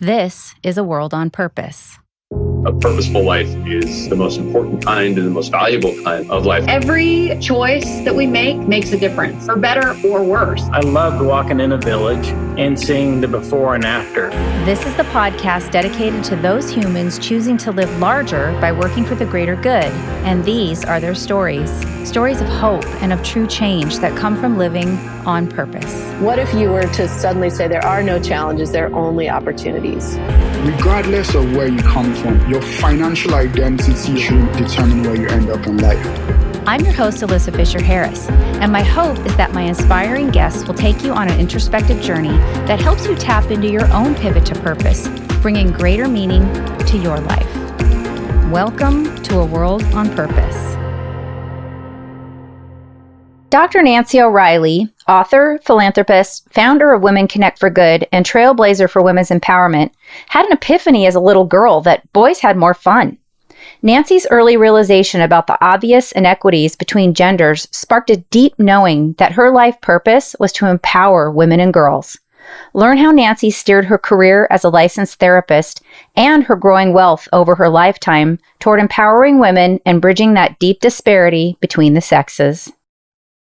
This is A World on Purpose. A purposeful life is the most important kind and the most valuable kind of life. Every choice that we make makes a difference, for better or worse. I loved walking in a village and seeing the before and after. This is the podcast dedicated to those humans choosing to live larger by working for the greater good. And these are their stories. Stories of hope and of true change that come from living on purpose. What if you were to suddenly say there are no challenges, there are only opportunities? Regardless of where you come from, your financial identity should determine where you end up in life. I'm your host, Alyssa Fisher-Harris, and my hope is that my inspiring guests will take you on an introspective journey that helps you tap into your own pivot to purpose, bringing greater meaning to your life. Welcome to A World on Purpose. Dr. Nancy O'Reilly, author, philanthropist, founder of Women Connect for Good, and trailblazer for women's empowerment, had an epiphany as a little girl that boys had more fun. Nancy's early realization about the obvious inequities between genders sparked a deep knowing that her life purpose was to empower women and girls. Learn how Nancy steered her career as a licensed therapist and her growing wealth over her lifetime toward empowering women and bridging that deep disparity between the sexes.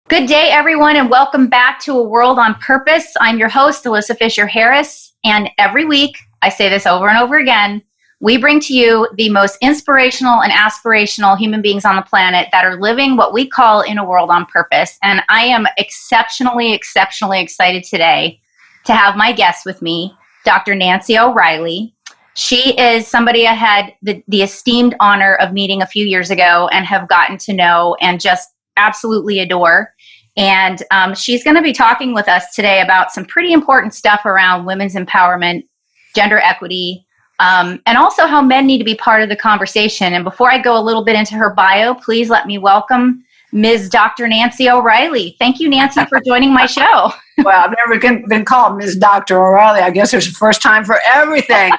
Good day, everyone, and welcome back to A World on Purpose. I'm your host, Alyssa Fisher-Harris, and every week, I say this over and over again, we bring to you the most inspirational and aspirational human beings on the planet that are living what we call in a world on purpose. And I am exceptionally excited today to have my guest with me, Dr. Nancy O'Reilly. She is somebody I had the esteemed honor of meeting a few years ago and have gotten to know and just absolutely adore. And she's going to be talking with us today about some pretty important stuff around women's empowerment, gender equity, and also how men need to be part of the conversation. And before I go a little bit into her bio, please let me welcome Ms. Dr. Nancy O'Reilly. Thank you, Nancy, for joining my show. Well, I've never been called Ms. Dr. O'Reilly. I guess there's a first time for everything.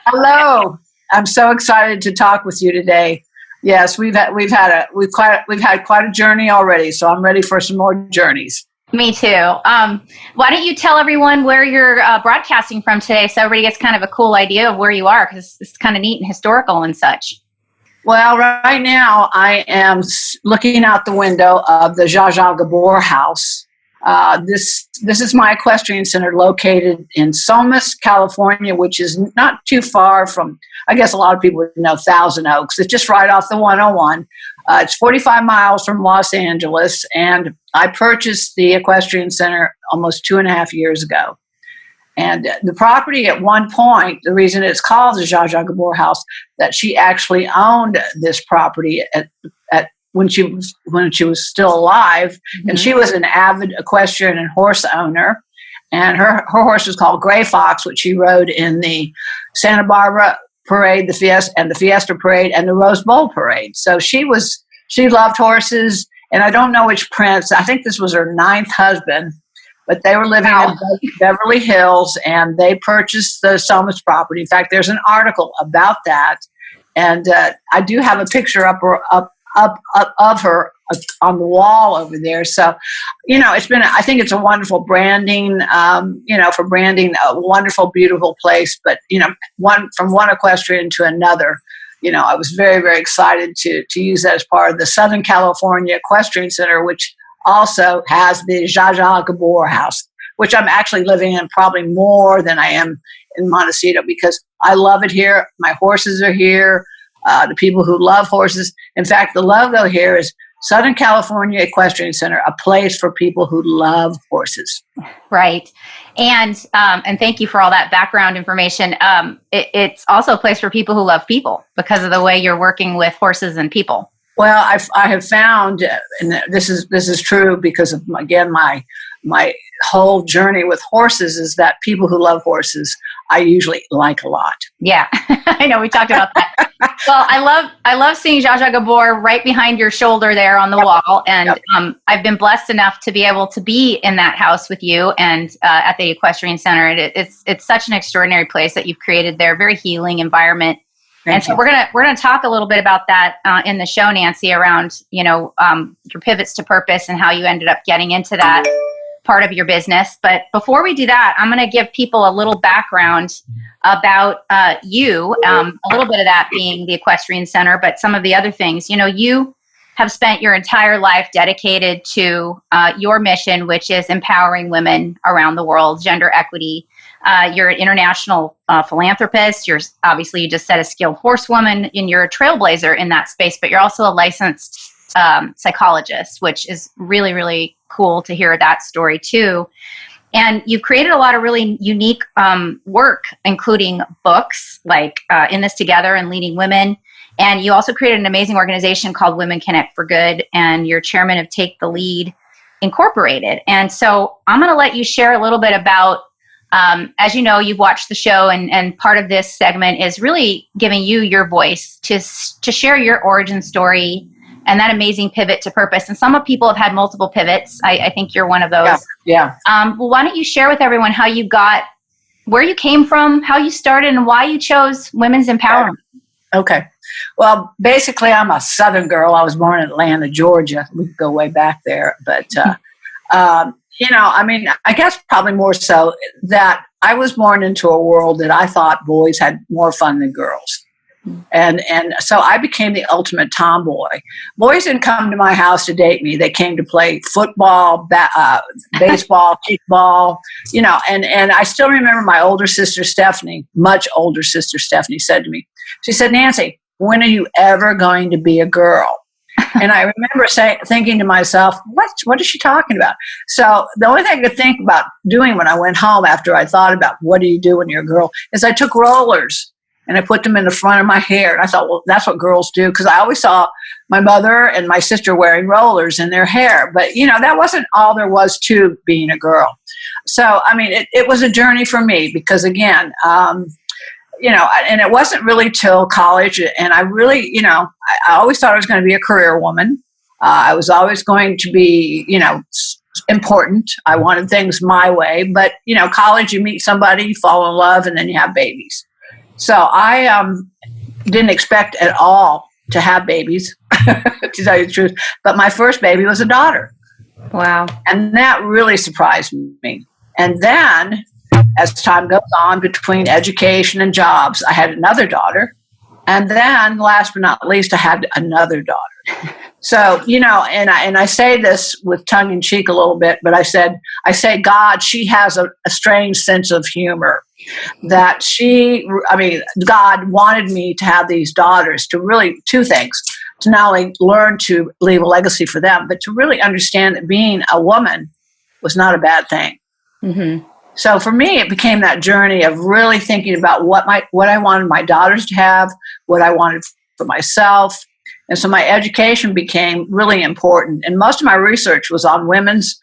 Hello. I'm so excited to talk with you today. Yes, we've had quite a journey already, so I'm ready for some more journeys. Me too. Why don't you tell everyone where you're broadcasting from today, so everybody gets kind of a cool idea of where you are, because it's kind of neat and historical and such. Well, right now I am looking out the window of the Zsa Zsa Gabor house. This is my equestrian center located in Somis, California, which is not too far from, I guess a lot of people would know, Thousand Oaks. It's just right off the 101. It's 45 miles from Los Angeles, and I purchased the equestrian center almost 2.5 years ago. And the property at one point, the reason it's called the Zsa Zsa Gabor house, that she actually owned this property at when she was still alive, and she was an avid equestrian and horse owner, and her horse was called Gray Fox, which she rode in the Santa Barbara Parade, the Fiesta Parade, and the Rose Bowl Parade. So she loved horses, and I don't know which prince. I think this was her 9th husband, but they were living in Beverly Hills, and they purchased the Somis property. In fact, there's an article about that, and I do have a picture up of her on the wall over there. So, I think it's a wonderful branding, for branding, a wonderful, beautiful place. But, from one equestrian to another, I was very, very excited to use that as part of the Southern California Equestrian Center, which also has the Zsa Zsa Gabor house, which I'm actually living in probably more than I am in Montecito, because I love it here. My horses are here. The people who love horses. In fact, the logo here is Southern California Equestrian Center, a place for people who love horses. Right. And thank you for all that background information. It's also a place for people who love people because of the way you're working with horses and people. Well, I have found, and this is true because of, again, my whole journey with horses, is that people who love horses, I usually like a lot. Yeah, I know, we talked about that. Well, I love seeing Zsa Zsa Gabor right behind your shoulder there on the wall, and I've been blessed enough to be able to be in that house with you and at the Equestrian Center. It's such an extraordinary place that you've created there, very healing environment. And so we're gonna talk a little bit about that in the show, Nancy, around your pivots to purpose and how you ended up getting into that. part of your business. But before we do that, I'm going to give people a little background about you, a little bit of that being the Equestrian Center, but some of the other things. You have spent your entire life dedicated to your mission, which is empowering women around the world, gender equity. You're an international philanthropist. You just said a skilled horsewoman, and you're a trailblazer in that space, but you're also a licensed psychologist, which is really, really cool to hear that story too. And you've created a lot of really unique work, including books like In This Together and Leading Women. And you also created an amazing organization called Women Connect for Good, and you're chairman of Take the Lead Incorporated. And so I'm going to let you share a little bit about, as you know, you've watched the show, and part of this segment is really giving you your voice to share your origin story and that amazing pivot to purpose. And some people have had multiple pivots. I think you're one of those. Yeah. Well, why don't you share with everyone how you got, where you came from, how you started, and why you chose women's empowerment? Okay. Well, basically, I'm a Southern girl. I was born in Atlanta, Georgia. We could go way back there. But, I guess probably more so that I was born into a world that I thought boys had more fun than girls. And so I became the ultimate tomboy. Boys didn't come to my house to date me. They came to play football, baseball, kickball, and I still remember my older sister, Stephanie, much older sister, Stephanie, said to me, she said, Nancy, when are you ever going to be a girl? And I remember thinking to myself, what is she talking about? So the only thing I could think about doing when I went home after I thought about what do you do when you're a girl is I took rollers and I put them in the front of my hair. And I thought, well, that's what girls do, because I always saw my mother and my sister wearing rollers in their hair. But, that wasn't all there was to being a girl. So, it was a journey for me because, again, and it wasn't really till college. And I really, I always thought I was going to be a career woman. I was always going to be, important. I wanted things my way. But, college, you meet somebody, you fall in love, and then you have babies. So I didn't expect at all to have babies, to tell you the truth. But my first baby was a daughter. Wow. And that really surprised me. And then, as time goes on, between education and jobs, I had another daughter. And then, last but not least, I had another daughter. So, and I say this with tongue in cheek a little bit, but I say, God, she has a strange sense of humor. That God wanted me to have these daughters to really, two things, to not only learn to leave a legacy for them, but to really understand that being a woman was not a bad thing. Mm-hmm. So for me, it became that journey of really thinking about what I wanted my daughters to have, what I wanted for myself. And so my education became really important. And most of my research was on women's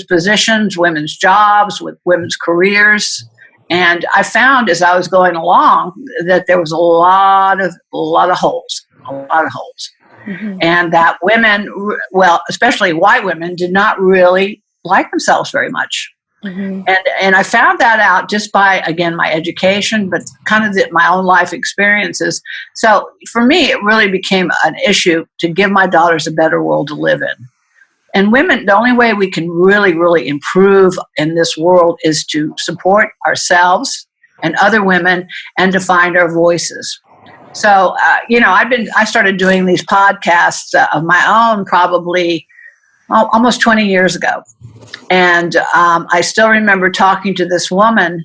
positions, women's jobs, with women's careers. And I found as I was going along that there was a lot of holes. Mm-hmm. And that women, especially white women, did not really like themselves very much. Mm-hmm. And I found that out just by, again, my education, but kind of my own life experiences. So for me, it really became an issue to give my daughters a better world to live in. And women, the only way we can really, really improve in this world is to support ourselves and other women and to find our voices. So, I started doing these podcasts of my own probably almost 20 years ago. And I still remember talking to this woman,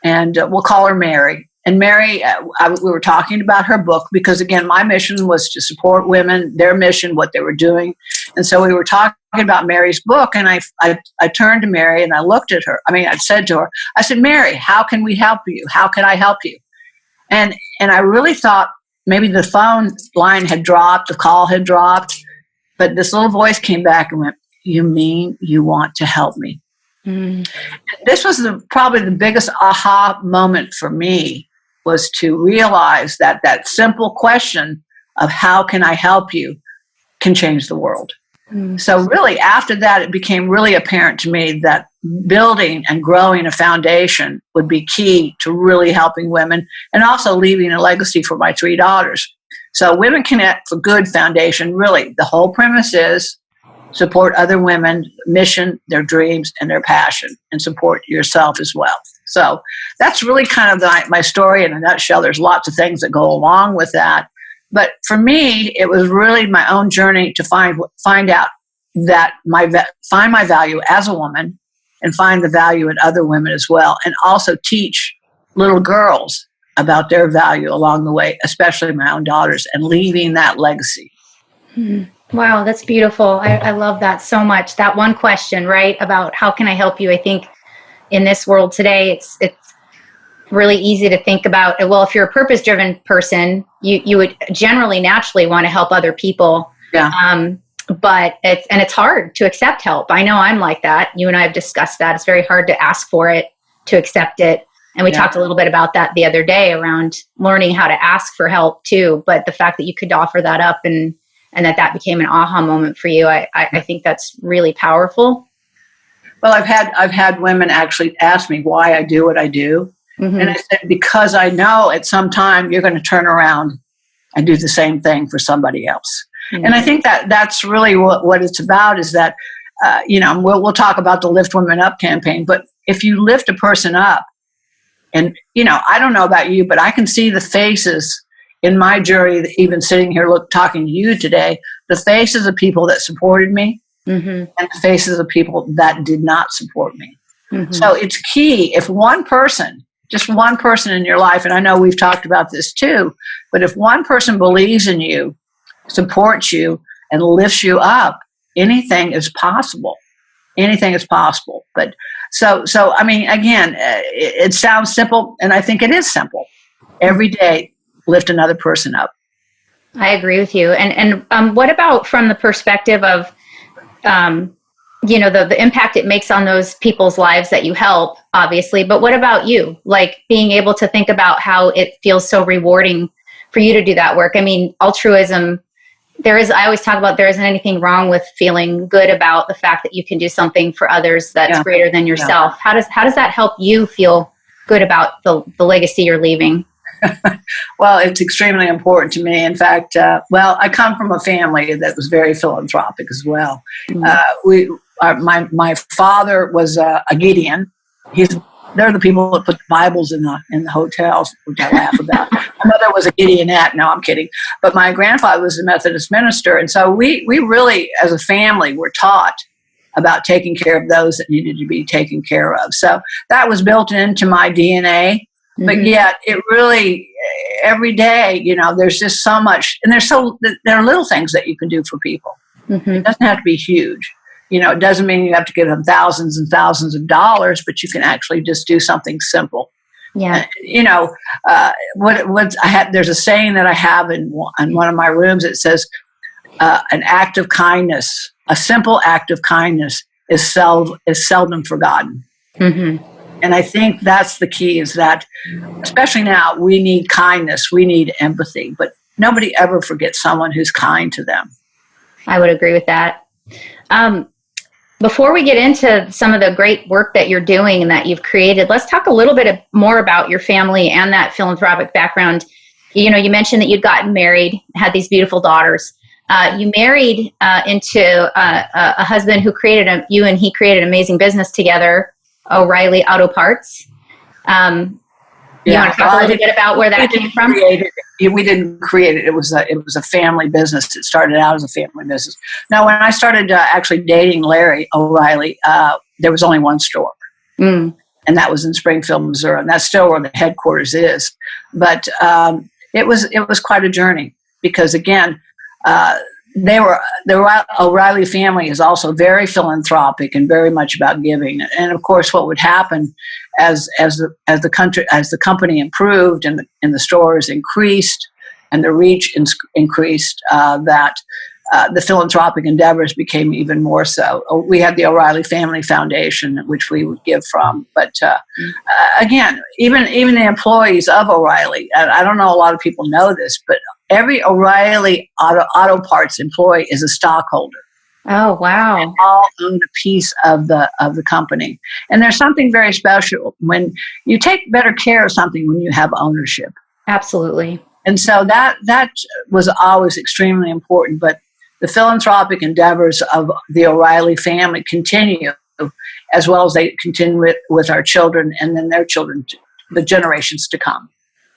and we'll call her Mary. And Mary, we were talking about her book because, again, my mission was to support women, their mission, what they were doing. And so we were talking about Mary's book, and I turned to Mary and I looked at her. I said to her, I said, Mary, how can we help you? How can I help you? And I really thought maybe the phone line had dropped, the call had dropped, but this little voice came back and went, you mean you want to help me? Mm. This was probably the biggest aha moment for me, was to realize that simple question of how can I help you can change the world. Mm. So really after that, it became really apparent to me that building and growing a foundation would be key to really helping women and also leaving a legacy for my 3 daughters. So Women Connect for Good Foundation, really the whole premise is support other women, mission, their dreams, and their passion, and support yourself as well. So that's really kind of my story in a nutshell. There's lots of things that go along with that. But for me, it was really my own journey to find out that find my value as a woman and find the value in other women as well, and also teach little girls about their value along the way, especially my own daughters, and leaving that legacy. Wow, that's beautiful. I love that so much. That one question, right, about how can I help you? I think in this world today, it's really easy to think about, well, if you're a purpose-driven person, you would generally naturally want to help other people. Yeah. But it's hard to accept help. I know I'm like that. You and I have discussed that. It's very hard to ask for it, to accept it. And we talked a little bit about that the other day around learning how to ask for help too. But the fact that you could offer that up and that became an aha moment for you, I think that's really powerful. Well, I've had women actually ask me why I do what I do. Mm-hmm. And I said, because I know at some time you're going to turn around and do the same thing for somebody else. Mm-hmm. And I think that's really what it's about, is that, we'll talk about the Lift Women Up campaign, but if you lift a person up, and, I don't know about you, but I can see the faces in my journey, even sitting here talking to you today, the faces of people that supported me, mm-hmm. and the faces of people that did not support me. Mm-hmm. So it's key. If just one person in your life, and I know we've talked about this too, but if one person believes in you, supports you, and lifts you up, anything is possible. Anything is possible. But so I mean, again, it sounds simple, and I think it is simple. Every day, lift another person up. I agree with you. And what about from the perspective of, the impact it makes on those people's lives that you help, obviously, but what about you? Like being able to think about how it feels so rewarding for you to do that work. I mean, altruism, I always talk about there isn't anything wrong with feeling good about the fact that you can do something for others that's greater than yourself. Yeah. How does that help you feel good about the legacy you're leaving? Well, it's extremely important to me. In fact, I come from a family that was very philanthropic as well. Mm-hmm. My father was a Gideon. They're the people that put the Bibles in the hotels, which I laugh about. My mother was a Gideonette. No, I'm kidding. But my grandfather was a Methodist minister. And so we really, as a family, were taught about taking care of those that needed to be taken care of. So that was built into my DNA. Mm-hmm. But yet it really, every day, there's just so much. And there are little things that you can do for people. Mm-hmm. It doesn't have to be huge. It doesn't mean you have to give them thousands and thousands of dollars, but you can actually just do something simple. Yeah. There's a saying that I have in one of my rooms. It says, an act of kindness, a simple act of kindness is seldom forgotten. Mm-hmm. And I think that's the key, is that, especially now, we need kindness, we need empathy, but nobody ever forgets someone who's kind to them. I would agree with that. Before we get into some of the great work that you're doing and that you've created, let's talk a little bit more about your family and that philanthropic background. You mentioned that you'd gotten married, had these beautiful daughters. You married into a husband who created you and he created an amazing business together, O'Reilly Auto Parts. You want to talk a little bit about where that came from? We didn't create it. It was a family business. It started out as a family business. Now, when I started actually dating Larry O'Reilly, there was only one store. Mm. And that was in Springfield, Missouri. And that's still where the headquarters is. But it was quite a journey because, again, the O'Reilly family is also very philanthropic and very much about giving. And of course, what would happen as the company improved and the stores increased and the reach increased, that the philanthropic endeavors became even more so. We had the O'Reilly Family Foundation, which we would give from. But again, even the employees of O'Reilly, and I don't know a lot of people know this, but every O'Reilly auto parts employee is a stockholder. Oh, wow. They all own a piece of the company. And there's something very special when you take better care of something when you have ownership. Absolutely. And so that was always extremely important. But the philanthropic endeavors of the O'Reilly family continue, as well as they continue with our children and then their children, the generations to come.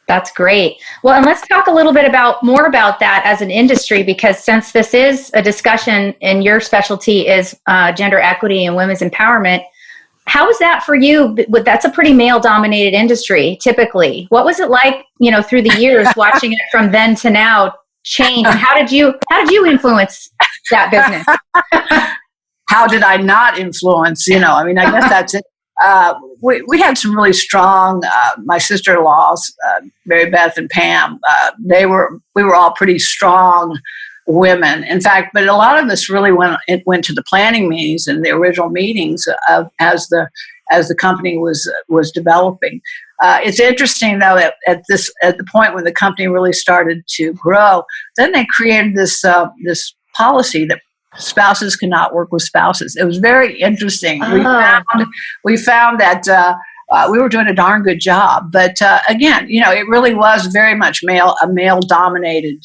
That's great. Well, and let's talk a little bit more about that as an industry, because since this is a discussion and your specialty is gender equity and women's empowerment, how was that for you? That's a pretty male-dominated industry, typically. What was it like, through the years, watching it from then to now change? And how did you influence that business? How did I not influence? I guess that's it. We had some really strong, my sister-in-laws, Mary Beth and Pam, we were all pretty strong women. In fact, but a lot of us really went to the planning meetings and the original meetings as the company was developing. It's interesting though that at the point when the company really started to grow, then they created this policy that spouses cannot work with spouses. It was very interesting. Oh. We found that we were doing a darn good job, but again, it really was very much a male-dominated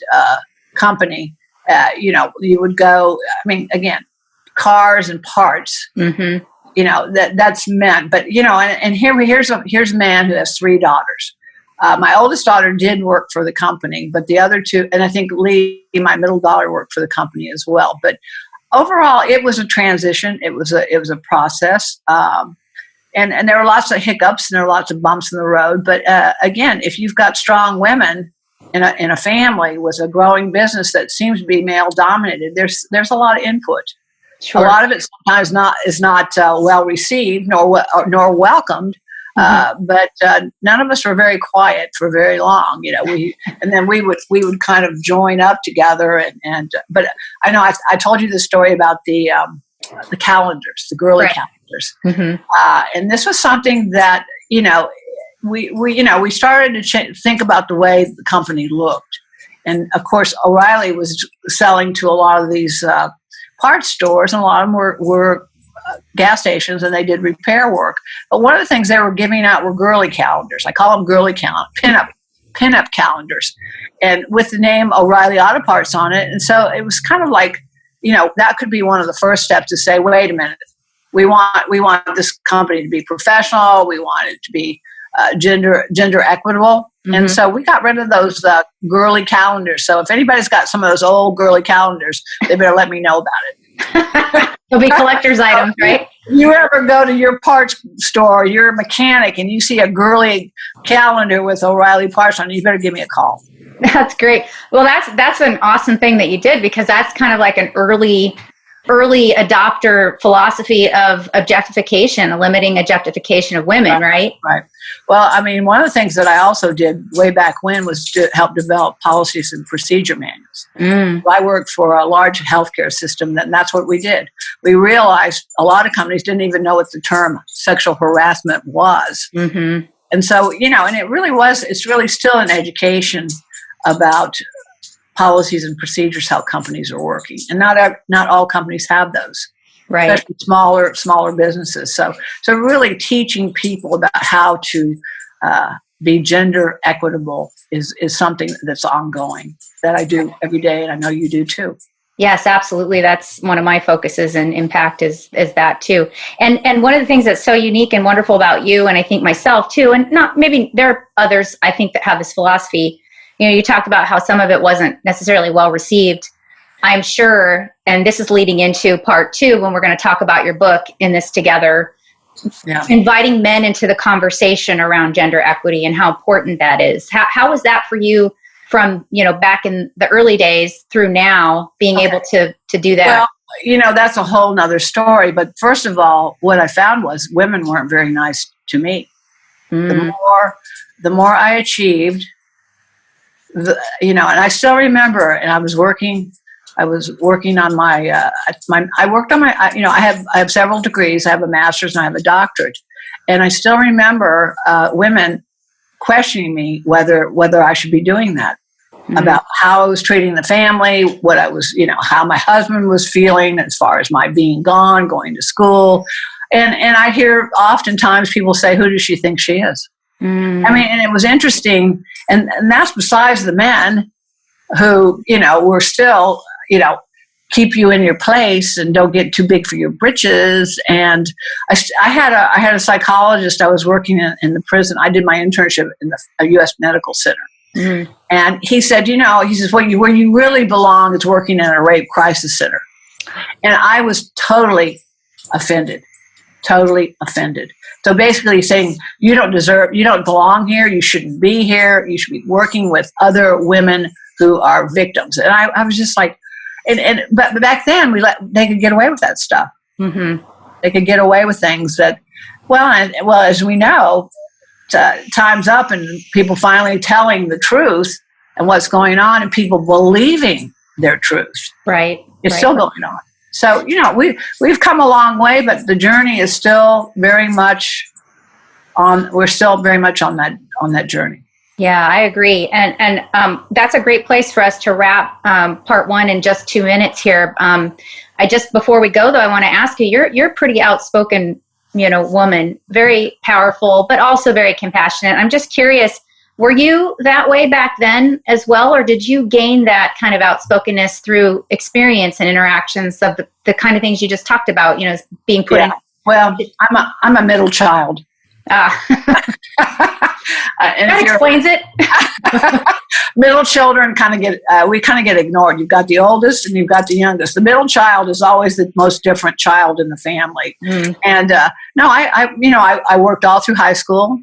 company. You would go. Again, cars and parts. Mm-hmm. That's men. But and here's a man who has 3 daughters. My oldest daughter did work for the company, but the other 2, and I think Lee, my middle daughter, worked for the company as well. But overall, it was a transition. It was a process, and there were lots of hiccups and there were lots of bumps in the road. But again, if you've got strong women in a family with a growing business that seems to be male dominated, there's a lot of input. Sure. A lot of it sometimes is not well received nor welcomed. Mm-hmm. But none of us were very quiet for very long. We would kind of join up together but I know I told you the story about the calendars, the girly calendars, mm-hmm. And this was something that we started to think about the way the company looked, and of course O'Reilly was selling to a lot of these parts stores, and a lot of them were gas stations, and they did repair work. But one of the things they were giving out were girly calendars. I call them girly pinup calendars, and with the name O'Reilly Auto Parts on it. And so it was kind of like, that could be one of the first steps to say, wait a minute, we want this company to be professional. We want it to be gender equitable. Mm-hmm. And so we got rid of those girly calendars. So if anybody's got some of those old girly calendars, they better let me know about it. They'll be collector's items, right? You ever go to your parts store, you're a mechanic, and you see a girly calendar with O'Reilly parts on it, you better give me a call. That's great. Well, that's an awesome thing that you did, because that's kind of like an early adopter philosophy of objectification, limiting objectification of women, right? Right. Well, one of the things that I also did way back when was to help develop policies and procedure manuals. Mm. I worked for a large healthcare system, and that's what we did. We realized a lot of companies didn't even know what the term sexual harassment was. Mm-hmm. And so, and it's really still an education about policies and procedures, how companies are working, and not all companies have those, right? Especially smaller businesses. So really teaching people about how to be gender equitable is something that's ongoing that I do every day, and I know you do too. Yes, absolutely. That's one of my focuses and impact is that too. And one of the things that's so unique and wonderful about you, and I think myself too, and not maybe there are others I think that have this philosophy. You talked about how some of it wasn't necessarily well received. I'm sure, and this is leading into part 2 when we're going to talk about your book in this together, inviting men into the conversation around gender equity and how important that is. How was that for you from, back in the early days through now, being able to do that? Well, that's a whole nother story. But first of all, what I found was women weren't very nice to me. Mm. The more I achieved, and I still remember, and I was working on my, I have several degrees. I have a master's and I have a doctorate. And I still remember women questioning me whether I should be doing that, mm-hmm. about how I was treating the family, what I was, how my husband was feeling as far as my being gone, going to school. And I hear oftentimes people say, who does she think she is? Mm. And it was interesting, and that's besides the men who, were still, keep you in your place and don't get too big for your britches. And I had a psychologist. I was working in the prison. I did my internship in a U.S. medical center. Mm-hmm. And he said, he says, where you really belong is working in a rape crisis center. And I was totally offended. So basically saying, you don't belong here. You shouldn't be here. You should be working with other women who are victims. And I was just like, but back then they could get away with that stuff. Mm-hmm. They could get away with things that, as we know, time's up and people finally telling the truth and what's going on and people believing their truth. Right. It's still going on. So, we've come a long way, but the journey is still very much we're still very much on that journey. Yeah, I agree. And that's a great place for us to wrap part one in just 2 minutes here. Before we go though, I want to ask you, you're a pretty outspoken, woman, very powerful, but also very compassionate. I'm just curious, were you that way back then as well, or did you gain that kind of outspokenness through experience and interactions of the kind of things you just talked about, being put in? Well, I'm a middle child. That explains it. Middle children kind of get ignored. You've got the oldest and you've got the youngest. The middle child is always the most different child in the family. Mm. And I worked all through high school.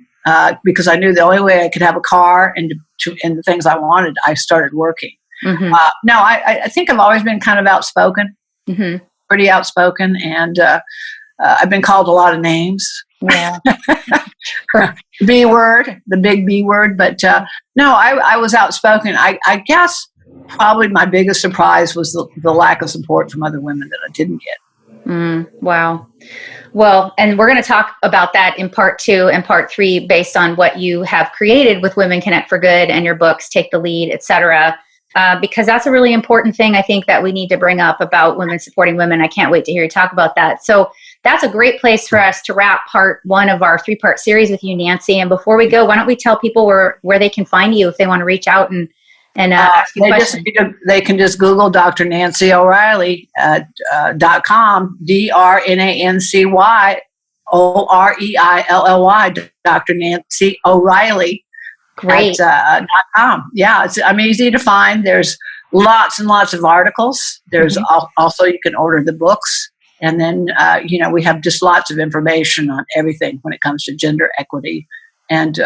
Because I knew the only way I could have a car and the things I wanted, I started working. Mm-hmm. I think I've always been kind of outspoken, mm-hmm. pretty outspoken, and I've been called a lot of names. Yeah. B word, the big B word. But I was outspoken. I guess probably my biggest surprise was the lack of support from other women that I didn't get. Wow. Well, and we're going to talk about that in part 2 and part 3 based on what you have created with Women Connect for Good and your books, Take the Lead, etc. Because that's a really important thing I think that we need to bring up about women supporting women. I can't wait to hear you talk about that. So that's a great place for us to wrap part 1 of our 3-part series with you, Nancy. And before we go, why don't we tell people where they can find you if they want to reach out and ask you questions? They can just Google Dr. Nancy O'Reilly .com, DrNancy OREILLY, Dr. Nancy O'Reilly. Great. .com. Yeah, I'm easy to find. There's lots and lots of articles. There's also you can order the books. And then, we have just lots of information on everything when it comes to gender equity and,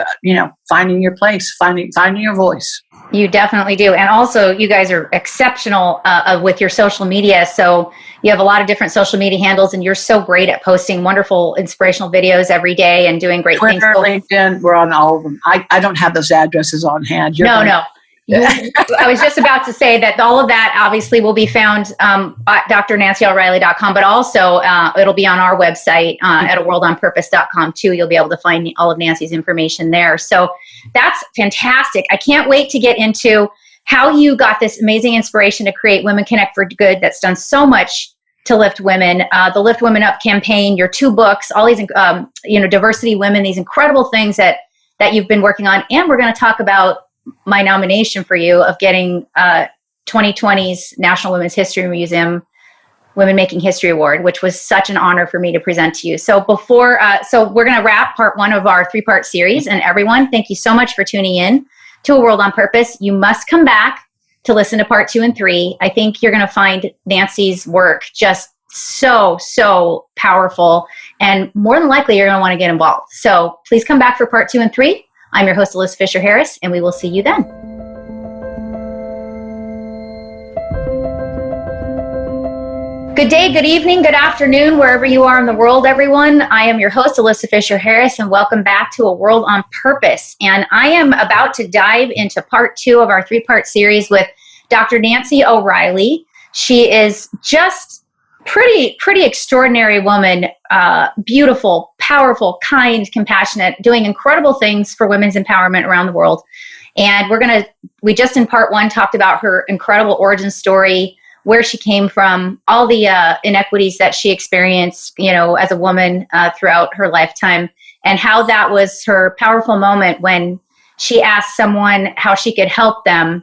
finding your place, finding your voice. You definitely do. And also, you guys are exceptional with your social media. So you have a lot of different social media handles, and you're so great at posting wonderful, inspirational videos every day and doing great things. Twitter, LinkedIn, we're on all of them. I don't have those addresses on hand. No. I was just about to say that all of that obviously will be found at drnancyoreilly.com, but also it'll be on our website at aworldonpurpose.com too. You'll be able to find all of Nancy's information there. So that's fantastic. I can't wait to get into how you got this amazing inspiration to create Women Connect for Good that's done so much to lift women. The Lift Women Up campaign, your 2 books, all these, Diversity Women, these incredible things that you've been working on. And we're going to talk about my nomination for you of getting 2020's National Women's History Museum Women Making History Award, which was such an honor for me to present to you. So so we're going to wrap part 1 of our 3-part series. And everyone, thank you so much for tuning in to A World on Purpose. You must come back to listen to part 2 and 3. I think you're going to find Nancy's work just so powerful. And more than likely, you're going to want to get involved. So please come back for part 2 and 3. I'm your host, Alyssa Fisher-Harris, and we will see you then. Good day, good evening, good afternoon, wherever you are in the world, everyone. I am your host, Alyssa Fisher-Harris, and welcome back to A World on Purpose. And I am about to dive into part 2 of our 3-part series with Dr. Nancy O'Reilly. She is just pretty extraordinary woman, beautiful, powerful, kind, compassionate, doing incredible things for women's empowerment around the world. And we just in part 1 talked about her incredible origin story, where she came from, all the inequities that she experienced, as a woman throughout her lifetime, and how that was her powerful moment when she asked someone how she could help them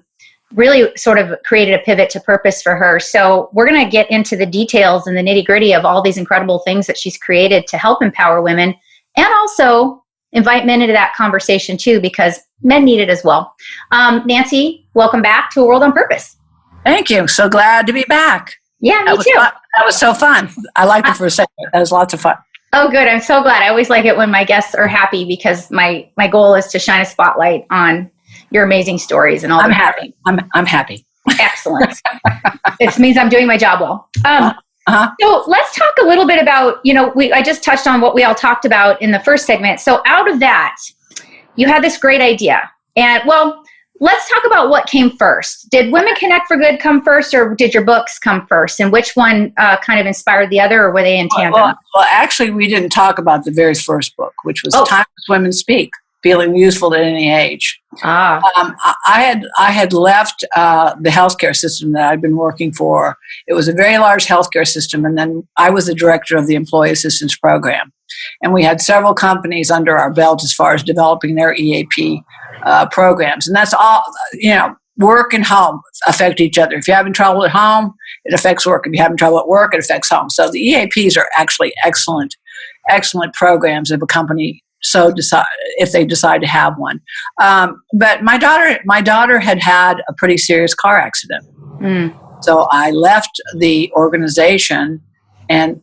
really sort of created a pivot to purpose for her. So we're going to get into the details and the nitty gritty of all these incredible things that she's created to help empower women, and also invite men into that conversation too, because men need it as well. Nancy, welcome back to A World on Purpose. Thank you. So glad to be back. Yeah, me too. That was so fun. I liked it for a second. That was lots of fun. Oh, good. I'm so glad. I always like it when my guests are happy, because my goal is to shine a spotlight on your amazing stories and all. I'm happy. I'm happy. Excellent. It means I'm doing my job well. So let's talk a little bit about, I just touched on what we all talked about in the first segment. So out of that, you had this great idea. And well, let's talk about what came first. Did Women Connect for Good come first, or did your books come first? And which one kind of inspired the other, or were they in tandem? Well, actually, we didn't talk about the very first book, which was Timeless Women Speak, Feeling Useful at Any Age. I had left the healthcare system that I'd been working for. It was a very large healthcare system, and then I was the director of the Employee Assistance Program. And we had several companies under our belt as far as developing their EAP programs. And that's all, work and home affect each other. If you're having trouble at home, it affects work. If you're having trouble at work, it affects home. So the EAPs are actually excellent programs if a company if they decide to have one. But my daughter had a pretty serious car accident. So I left the organization, and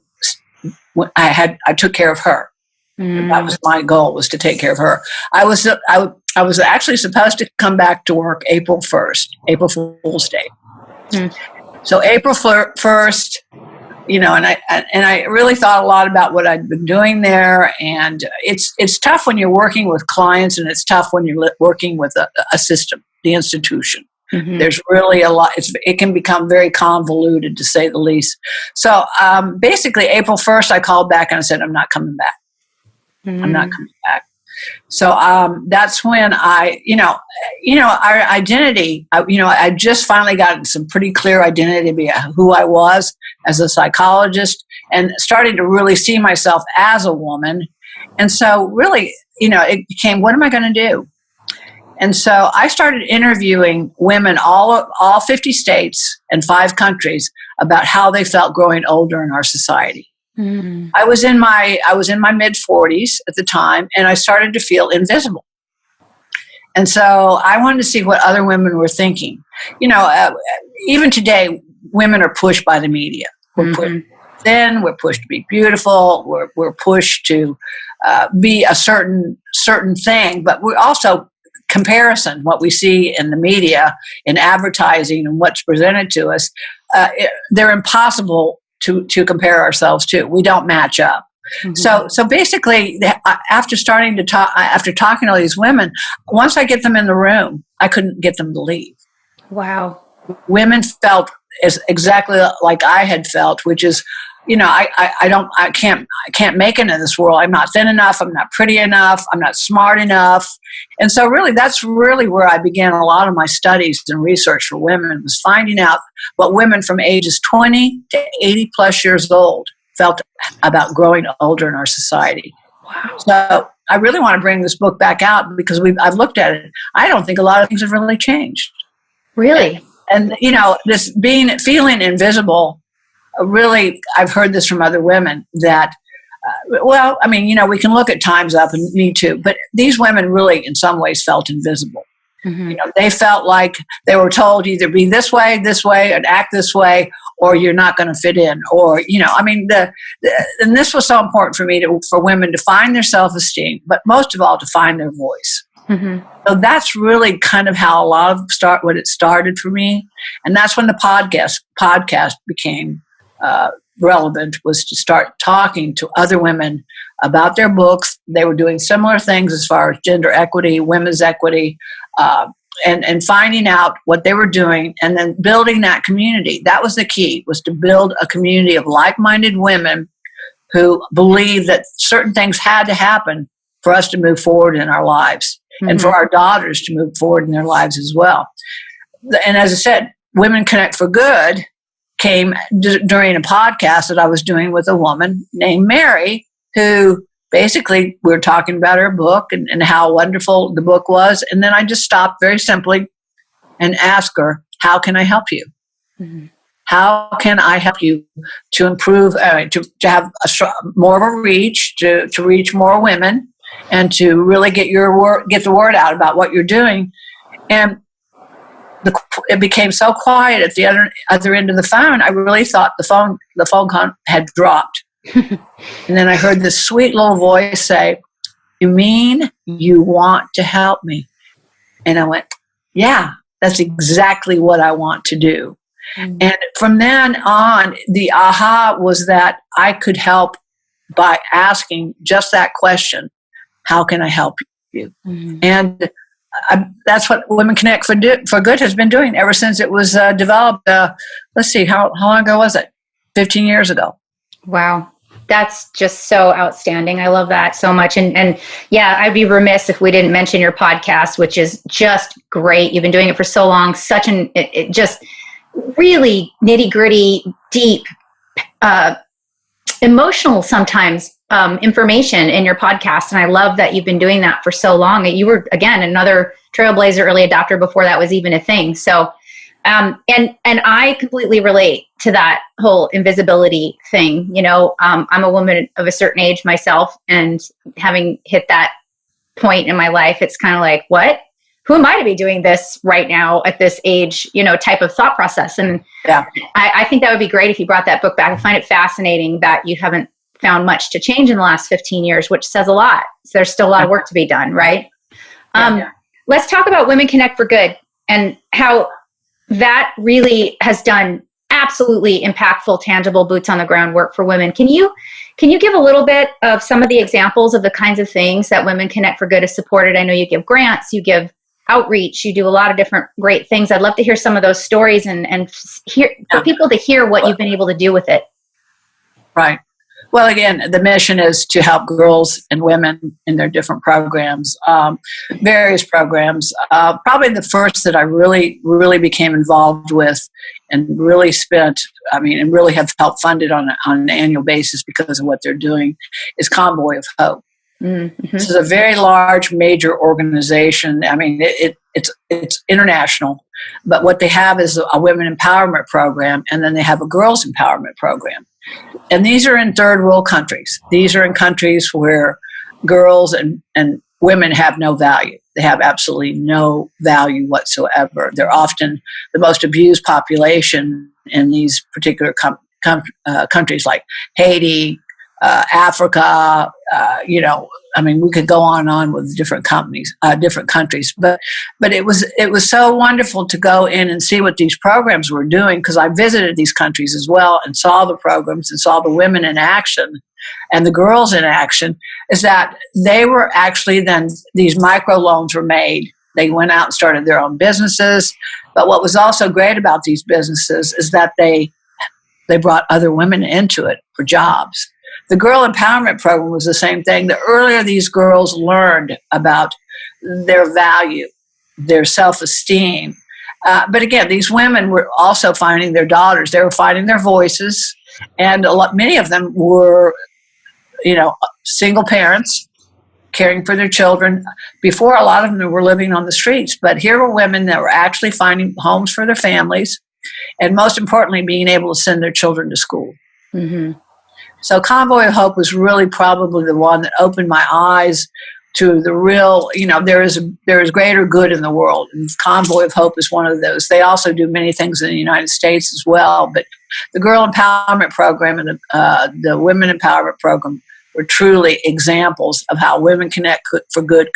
I took care of her. That was my goal, was to take care of her. I was actually supposed to come back to work April 1st, April Fool's Day. So April 1st, and I really thought a lot about what I'd been doing there. And it's tough when you're working with clients, and it's tough when you're working with a system, the institution. There's really a lot. It can become very convoluted, to say the least. So basically, April 1st, I called back and I said, I'm not coming back. I'm not coming back. So that's when our identity, I just finally got some pretty clear identity of who I was as a psychologist, and started to really see myself as a woman. And so really, it became, what am I going to do? And so I started interviewing women all 50 states and 5 countries about how they felt growing older in our society. I was in my mid 40s at the time, and I started to feel invisible. And so I wanted to see what other women were thinking. Even today, women are pushed by the media. We're pushed thin. We're pushed to be beautiful. We're pushed to be a certain thing. But we're also comparison. What we see in the media, in advertising, and what's presented to us, they're impossible to compare ourselves to. We don't match up. So basically, after talking to all these women, once I get them in the room, I couldn't get them to leave. Wow. Women felt exactly like I had felt, which is, I can't make it in this world. I'm not thin enough. I'm not pretty enough. I'm not smart enough. And so really, that's really where I began a lot of my studies and research for women, was finding out what women from ages 20 to 80 plus years old felt about growing older in our society. Wow. So I really want to bring this book back out, because I've looked at it. I don't think a lot of things have really changed. Really? And this feeling invisible, really, I've heard this from other women that, we can look at Time's Up and Me Too, but these women really, in some ways, felt invisible. They felt like they were told either be this way, and act this way, or you're not going to fit in. Or, and this was so important for me for women to find their self-esteem, but most of all, to find their voice. So that's really kind of how what it started for me. And that's when the podcast became relevant, was to start talking to other women about their books. They were doing similar things as far as gender equity, women's equity, and finding out what they were doing, and then building that community. That was the key, was to build a community of like-minded women who believed that certain things had to happen for us to move forward in our lives, and for our daughters to move forward in their lives as well. And as I said, Women Connect for Good came during a podcast that I was doing with a woman named Mary, who basically, we were talking about her book and how wonderful the book was. And then I just stopped very simply and ask her, how can I help you? Mm-hmm. How can I help you to improve, to have more of a reach, to reach more women, and to really get the word out about what you're doing? And it became so quiet at the other end of the phone. I really thought the phone call had dropped. And then I heard this sweet little voice say, "You mean you want to help me?" And I went, "Yeah, that's exactly what I want to do." Mm-hmm. And from then on, the aha was that I could help by asking just that question, how can I help you? Mm-hmm. And that's what Women Connect for Good has been doing ever since it was developed. Let's see, how long ago was it? 15 years ago. Wow. That's just so outstanding. I love that so much. And yeah, I'd be remiss if we didn't mention your podcast, which is just great. You've been doing it for so long. It just really nitty gritty, deep, emotional sometimes information in your podcast. And I love that you've been doing that for so long. You were, again, another trailblazer early adopter before that was even a thing. So, and I completely relate to that whole invisibility thing. You know, I'm a woman of a certain age myself, and having hit that point in my life, it's kind of like, what? Who am I to be doing this right now at this age, you know, type of thought process. And yeah, I think that would be great if you brought that book back. I find it fascinating that you haven't found much to change in the last 15 years, which says a lot. So there's still a lot of work to be done, right? Let's talk about Women Connect for Good and how that really has done absolutely impactful, tangible, boots on the ground work for women. Can you give a little bit of some of the examples of the kinds of things that Women Connect for Good has supported? I know you give grants, you give outreach, you do a lot of different great things. I'd love to hear some of those stories and hear for people to hear what you've been able to do with it. Right. Well, again, the mission is to help girls and women in their different programs, various programs. Probably the first that I really, really became involved with and really and really have helped fund it on an annual basis because of what they're doing is Convoy of Hope. Mm-hmm. This is a very large, major organization. I mean, it's international, but what they have is a women empowerment program, and then they have a girls empowerment program. And these are in third world countries. These are in countries where girls and women have no value. They have absolutely no value whatsoever. They're often the most abused population in these particular countries like Haiti, Africa, we could go on with different countries, but it was so wonderful to go in and see what these programs were doing, because I visited these countries as well and saw the programs and saw the women in action and the girls in action, is that they were actually then, these microloans were made. They went out and started their own businesses. But what was also great about these businesses is that they brought other women into it for jobs. The Girl Empowerment Program was the same thing. The earlier these girls learned about their value, their self-esteem. But again, these women were also finding their daughters. They were finding their voices. And many of them were, single parents caring for their children. Before, a lot of them were living on the streets. But here were women that were actually finding homes for their families. And most importantly, being able to send their children to school. Mm-hmm. So Convoy of Hope was really probably the one that opened my eyes to the real, there is greater good in the world. And Convoy of Hope is one of those. They also do many things in the United States as well. But the Girl Empowerment Program and the Women Empowerment Program were truly examples of how Women Connect for Good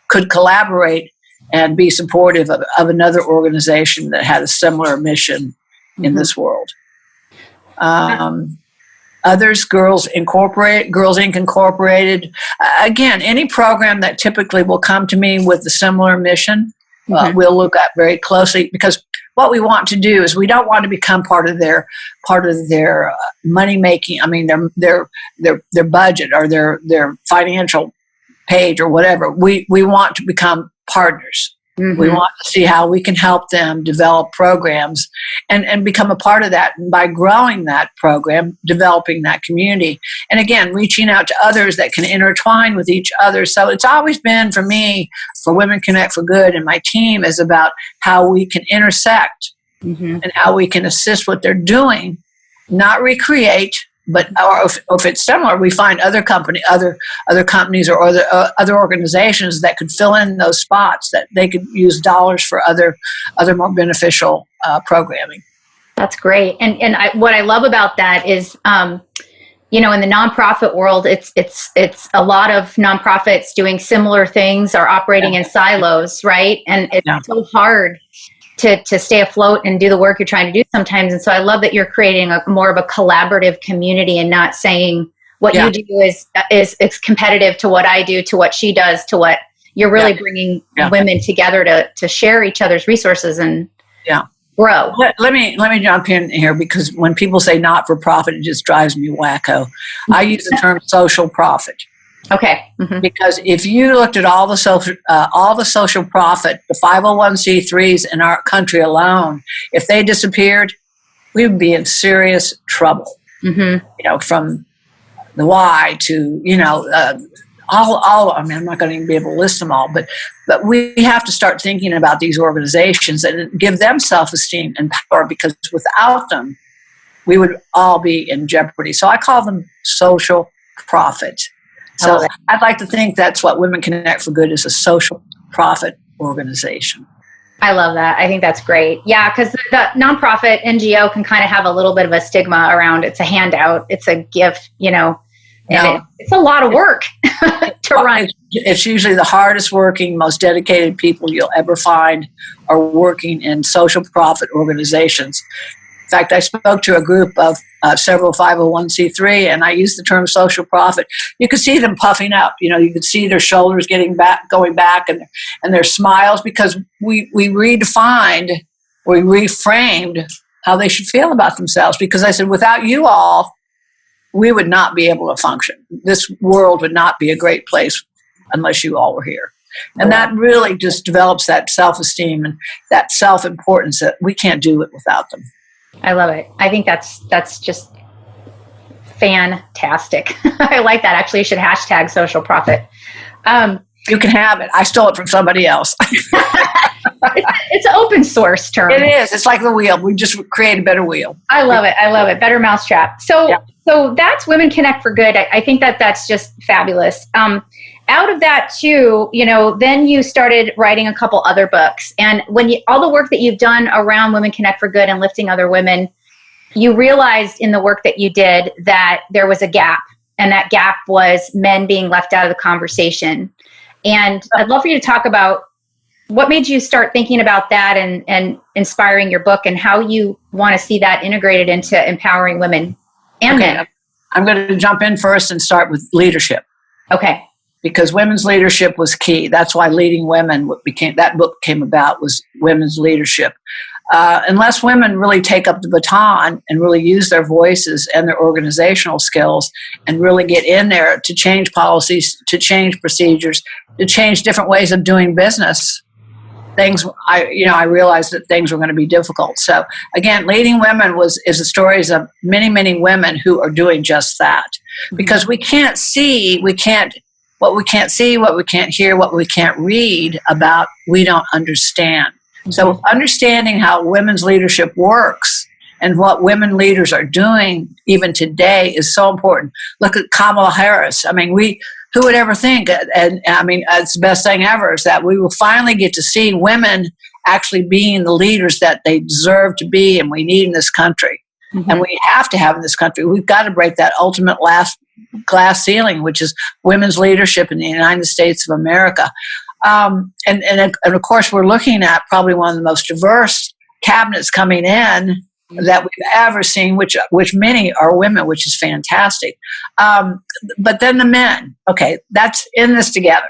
could collaborate and be supportive of another organization that had a similar mission in this world. Others, Girls Inc. Incorporated. Again, any program that typically will come to me with a similar mission, we'll look at very closely, because what we want to do is we don't want to become part of their money making. I mean, their budget or their financial page or whatever. We want to become partners. Mm-hmm. We want to see how we can help them develop programs and become a part of that. And by growing that program, developing that community. And again, reaching out to others that can intertwine with each other. So it's always been, for me, for Women Connect for Good and my team, is about how we can intersect and how we can assist what they're doing, not recreate, but or if it's similar, we find other companies or other organizations that could fill in those spots, that they could use dollars for other more beneficial programming. That's great. And what I love about that is, in the nonprofit world, it's a lot of nonprofits doing similar things or operating in silos, right? And it's so hard to stay afloat and do the work you're trying to do sometimes. And so I love that you're creating more of a collaborative community and not saying what you do is competitive to what I do, to what she does, to what you're really bringing women together to share each other's resources and grow. Let me jump in here, because when people say not for profit, it just drives me wacko. I use the term social profit. Okay. Mm-hmm. Because if you looked at all the social profit, the 501c3s in our country alone, if they disappeared, we would be in serious trouble. Mm-hmm. From the Y to all. I mean, I'm not going to even be able to list them all, but we have to start thinking about these organizations and give them self-esteem and power, because without them, we would all be in jeopardy. So I call them social profit. So I'd like to think that's what Women Connect for Good is, a social profit organization. I love that. I think that's great. Yeah, because the nonprofit NGO can kind of have a little bit of a stigma around it's a handout, it's a gift, and it's a lot of work to run. It's usually the hardest working, most dedicated people you'll ever find are working in social profit organizations. In fact, I spoke to a group of several 501c3, and I used the term social profit. You could see them puffing up. You could see their shoulders going back, and their smiles, because we reframed how they should feel about themselves. Because I said, without you all, we would not be able to function. This world would not be a great place unless you all were here. And that really just develops that self-esteem and that self-importance that we can't do it without them. I love it. I think that's just fantastic. I like that. Actually, you should hashtag social profit. You can have it. I stole it from somebody else. It's an open source term. It is. It's like the wheel. We just create a better wheel. I love it. Better mousetrap. So that's Women Connect for Good. I think that's just fabulous. Out of that too, then you started writing a couple other books. And when all the work that you've done around Women Connect for Good and lifting other women, you realized in the work that you did that there was a gap. And that gap was men being left out of the conversation. And I'd love for you to talk about what made you start thinking about that and inspiring your book, and how you want to see that integrated into empowering women and men. I'm going to jump in first and start with leadership. Okay. Because women's leadership was key. That's why Leading Women, that book came about, was women's leadership. Unless women really take up the baton and really use their voices and their organizational skills and really get in there to change policies, to change procedures, to change different ways of doing business, I realized that things were going to be difficult. So again, Leading Women is the stories of many, many women who are doing just that. Because what we can't see, what we can't hear, what we can't read about, we don't understand. So understanding how women's leadership works and what women leaders are doing even today is so important. Look at Kamala Harris. I mean, who would ever think? And I mean, it's the best thing ever, is that we will finally get to see women actually being the leaders that they deserve to be and we need in this country. Mm-hmm. And we have to have in this country. We've got to break that ultimate glass ceiling, which is women's leadership in the United States of America. And of course, we're looking at probably one of the most diverse cabinets coming in that we've ever seen, which many are women, which is fantastic. But then the men, okay, that's in this together.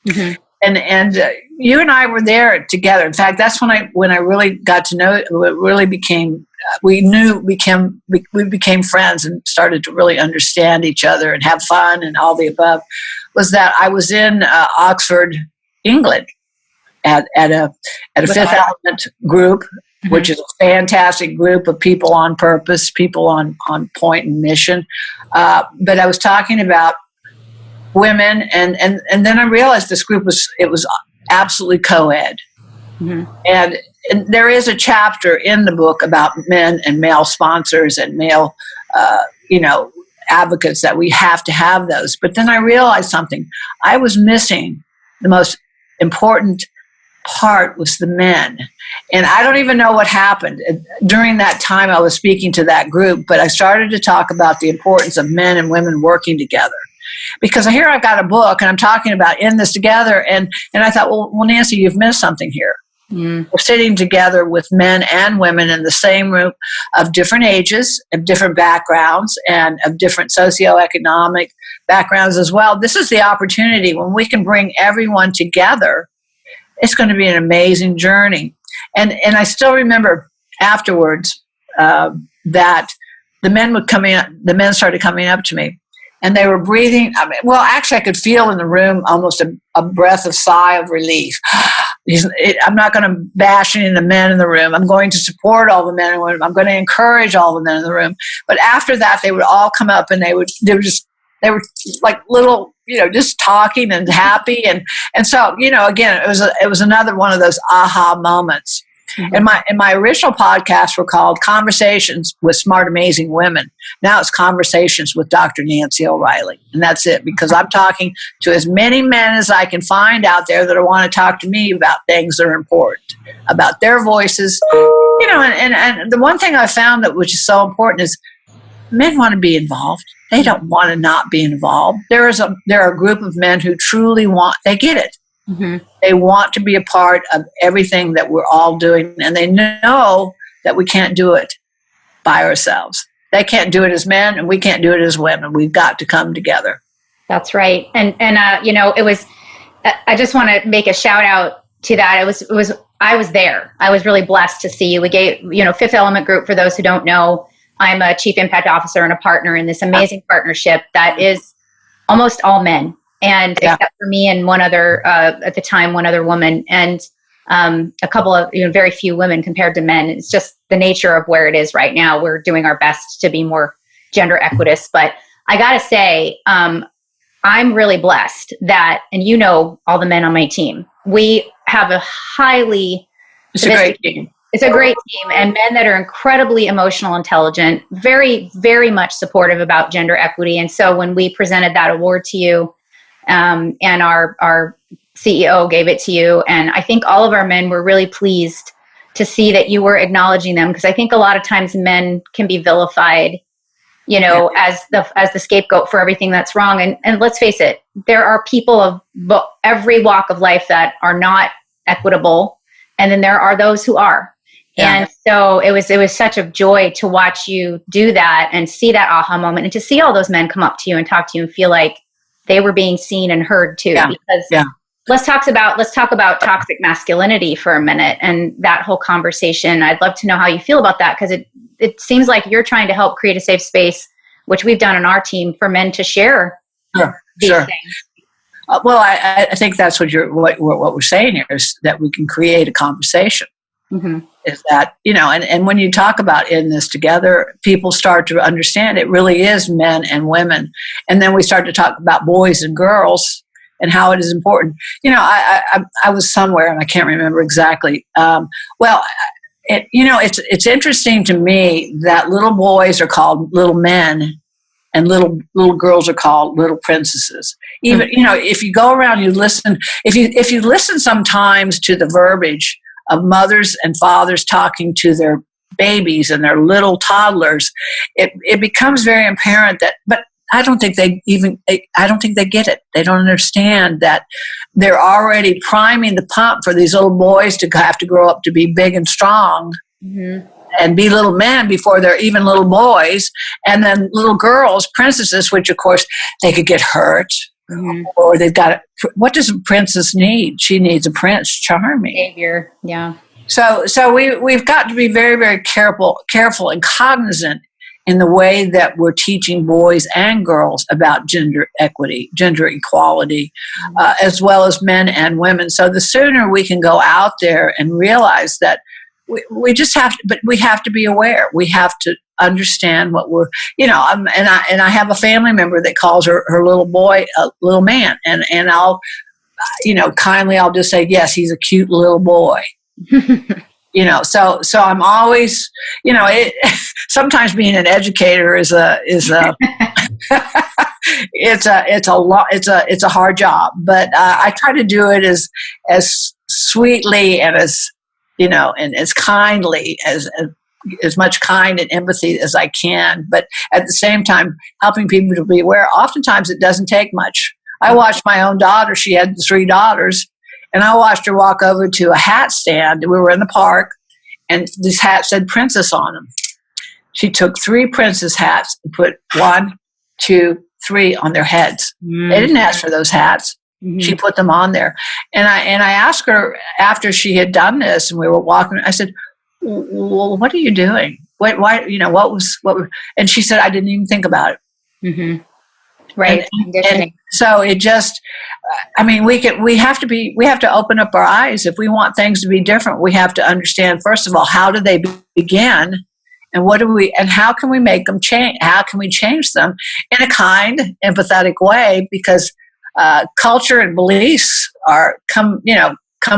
Mm-hmm. And you and I were there together. In fact, that's when I really got to know it. It really became we became friends and started to really understand each other and have fun and all the above. Was that I was in Oxford, England, at a Fifth Element group, which is a fantastic group of people on purpose, people on point and mission. But I was talking about women, and then I realized this group was absolutely co-ed. And there is a chapter in the book about men and male sponsors and male, advocates, that we have to have those. But then I realized something. I was missing the most important part was the men. And I don't even know what happened. During that time, I was speaking to that group, but I started to talk about the importance of men and women working together. Because here I've got a book, and I'm talking about in this together, and I thought, well, Nancy, you've missed something here. We're sitting together with men and women in the same room, of different ages, of different backgrounds, and of different socioeconomic backgrounds as well. This is the opportunity when we can bring everyone together. It's going to be an amazing journey. And I still remember afterwards that the men started coming up to me, and they were breathing. Actually, I could feel in the room almost a breath of sigh of relief. I'm not going to bash any of the men in the room. I'm going to support all the men in the room. I'm going to encourage all the men in the room. But after that, they would all come up, and they were like little, just talking and happy. And so, again, it was another one of those aha moments. And my original podcasts were called Conversations with Smart, Amazing Women. Now it's Conversations with Dr. Nancy O'Reilly. And that's it, because I'm talking to as many men as I can find out there that want to talk to me about things that are important, about their voices. And the one thing I found which is so important is men want to be involved. They don't want to not be involved. There are a group of men who truly they get it. They want to be a part of everything that we're all doing, and they know that we can't do it by ourselves. They can't do it as men, and we can't do it as women. We've got to come together. That's right. And it was, I just want to make a shout out to that. I was there. I was really blessed to see you. We gave, Fifth Element Group, for those who don't know, I'm a chief impact officer and a partner in this amazing partnership that is almost all men. And except for me and one other, at the time, one other woman, and a couple of, very few women compared to men. It's just the nature of where it is right now. We're doing our best to be more gender equitous. But I got to say, I'm really blessed that, and all the men on my team, we have a It's a great team. It's a great team, and men that are incredibly emotional, intelligent, very, very much supportive about gender equity. And so when we presented that award to you, and our CEO gave it to you, and I think all of our men were really pleased to see that you were acknowledging them, because I think a lot of times men can be vilified, as the scapegoat for everything that's wrong. And let's face it, there are people of every walk of life that are not equitable, and then there are those who are. Yeah. And so it was such a joy to watch you do that and see that aha moment, and to see all those men come up to you and talk to you and feel like they were being seen and heard too. Yeah. Because let's talk about toxic masculinity for a minute, and that whole conversation. I'd love to know how you feel about that, because it seems like you're trying to help create a safe space, which we've done on our team, for men to share these things. I think that's what we're saying here, is that we can create a conversation. Is that, and when you talk about in this together, people start to understand it really is men and women. And then we start to talk about boys and girls and how it is important. I was somewhere, and I can't remember exactly. It's interesting to me that little boys are called little men, and little girls are called little princesses. Even, if you go around, you listen, if you listen sometimes to the verbiage of mothers and fathers talking to their babies and their little toddlers, it becomes very apparent that, but I don't think they get it. They don't understand that they're already priming the pump for these little boys to have to grow up to be big and strong and be little men before they're even little boys. And then little girls, princesses, which of course they could get hurt. Or they've got what does a princess need? She needs a prince charming. Savior, yeah. So we've got to be very, very careful and cognizant in the way that we're teaching boys and girls about gender equity, gender equality, as well as men and women. So the sooner we can go out there and realize that we just have to, but we have to be aware. We have to understand what we're, and I have a family member that calls her little boy a little man, and I'll, kindly I'll just say, yes, he's a cute little boy. So I'm always, sometimes being an educator is a it's a hard job, but I try to do it as sweetly and and as kindly as much kind and empathy as I can, but at the same time helping people to be aware. Oftentimes it doesn't take much. I watched my own daughter. She had 3 daughters. And I watched her walk over to a hat stand. We were in the park, and this hat said princess on them. She took 3 princess hats and put 1, 2, 3 on their heads. Mm-hmm. They didn't ask for those hats. Mm-hmm. She put them on there. And I asked her after she had done this, and we were walking, I said, well, what are you doing? Why, what was, and she said, I didn't even think about it. Mm-hmm. Right. And so it just, we have to open up our eyes. If we want things to be different, we have to understand, first of all, how do they begin, and how can we make them change? How can we change them in a kind, empathetic way? Because culture and beliefs come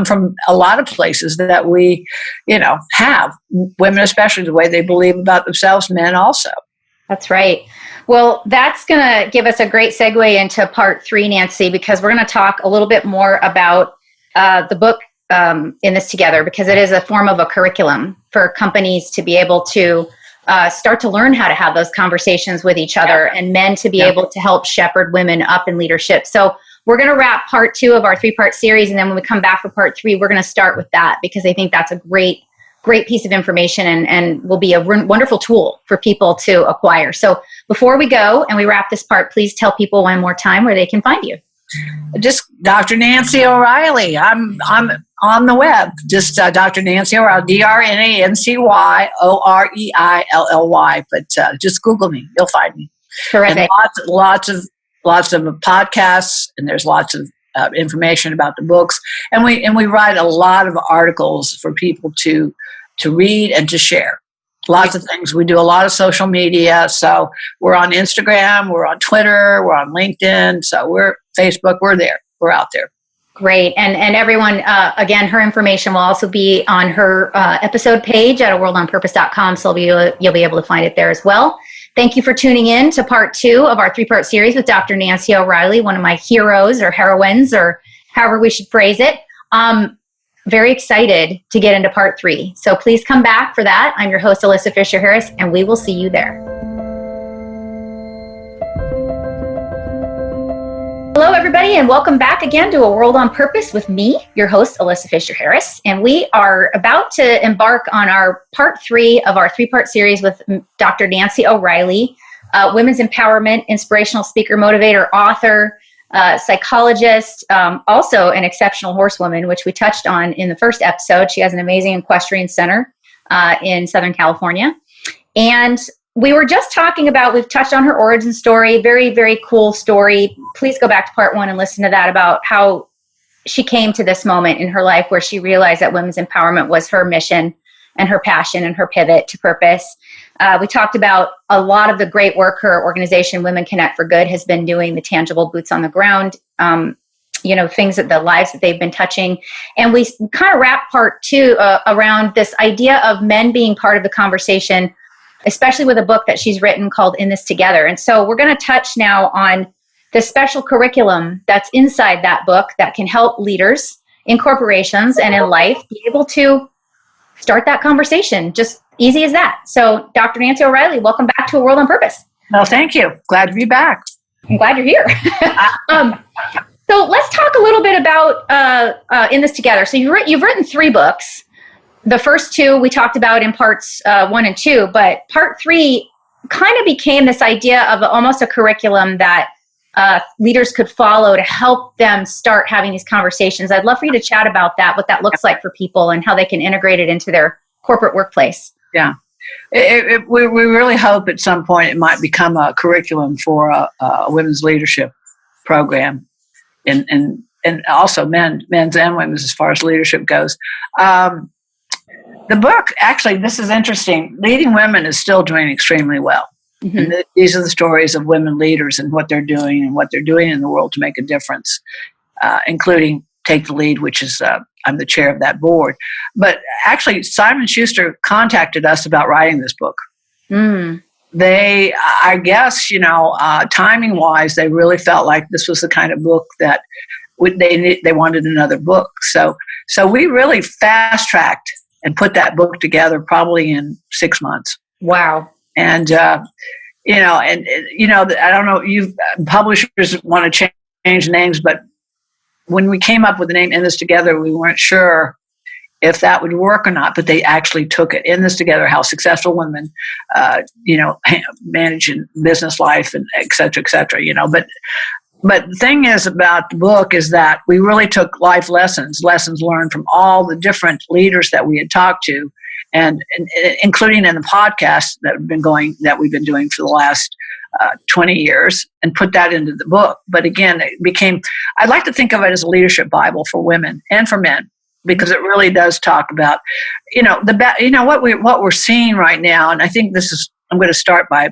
from a lot of places that we, have, women especially, the way they believe about themselves, men also. That's right. Well, that's going to give us a great segue into part 3, Nancy, because we're going to talk a little bit more about the book In This Together, because it is a form of a curriculum for companies to be able to start to learn how to have those conversations with each other, and men to be able to help shepherd women up in leadership. So we're going to wrap part 2 of our 3-part series. And then when we come back for part 3, we're going to start with that, because I think that's a great piece of information and will be a wonderful tool for people to acquire. So before we go and we wrap this part, please tell people one more time where they can find you. Just Dr. Nancy O'Reilly. I'm on the web. Just Dr. Nancy O'Reilly, DrNancyOreilly. But just Google me. You'll find me. Terrific. And lots of podcasts, and there's lots of information about the books. And we write a lot of articles for people to read and to share. Lots of things. We do a lot of social media. So we're on Instagram, we're on Twitter, we're on LinkedIn. So we're Facebook, we're there. We're out there. Great. And everyone, again, her information will also be on her episode page at aworldonpurpose.com. So you'll be able to find it there as well. Thank you for tuning in to part 2 of our 3-part series with Dr. Nancy O'Reilly, one of my heroes or heroines, or however we should phrase it. Very excited to get into part 3. So please come back for that. I'm your host, Alyssa Fisher-Harris, and we will see you there. Hello, everybody, and welcome back again to A World on Purpose with me, your host, Alyssa Fisher-Harris. And we are about to embark on our part 3 of our 3-part series with Dr. Nancy O'Reilly, women's empowerment, inspirational speaker, motivator, author, psychologist, also an exceptional horsewoman, which we touched on in the first episode. She has an amazing equestrian center in Southern California. And we were just talking about, we've touched on her origin story, very, very cool story. Please go back to part 1 and listen to that, about how she came to this moment in her life where she realized that women's empowerment was her mission and her passion and her pivot to purpose. We talked about a lot of the great work her organization, Women Connect for Good, has been doing, the tangible boots on the ground, things that the lives that they've been touching. And we kind of wrapped part 2 around this idea of men being part of the conversation, especially with a book that she's written called In This Together. And so we're going to touch now on the special curriculum that's inside that book that can help leaders in corporations and in life be able to start that conversation. Just easy as that. So Dr. Nancy O'Reilly, welcome back to A World on Purpose. Well, thank you. Glad to be back. I'm glad you're here. So let's talk a little bit about In This Together. So you've written 3 books. The first 2 we talked about in parts 1 and 2, but part 3 kind of became this idea of almost a curriculum that leaders could follow to help them start having these conversations. I'd love for you to chat about that, what that looks like for people and how they can integrate it into their corporate workplace. Yeah. We really hope at some point it might become a curriculum for a women's leadership program, and also men's and women's as far as leadership goes. The book, actually, this is interesting. Leading Women is still doing extremely well. Mm-hmm. And these are the stories of women leaders and what they're doing in the world to make a difference, including Take the Lead, which is I'm the chair of that board. But actually, Simon Schuster contacted us about writing this book. Mm. They, I guess, timing wise, they really felt like this was the kind of book that they wanted another book. So we really fast tracked and put that book together probably in 6 months. Wow. And, I don't know, publishers want to change names, but when we came up with the name In This Together, we weren't sure if that would work or not, but they actually took it. In This Together, how successful women, manage in business life and et cetera, But the thing is about the book is that we really took life lessons learned from all the different leaders that we had talked to, and including in the podcast that we've been doing for the last 20 years, and put that into the book. But again, I'd like to think of it as a leadership Bible for women and for men, because it really does talk about, what we're seeing right now. And I think I'm going to start by,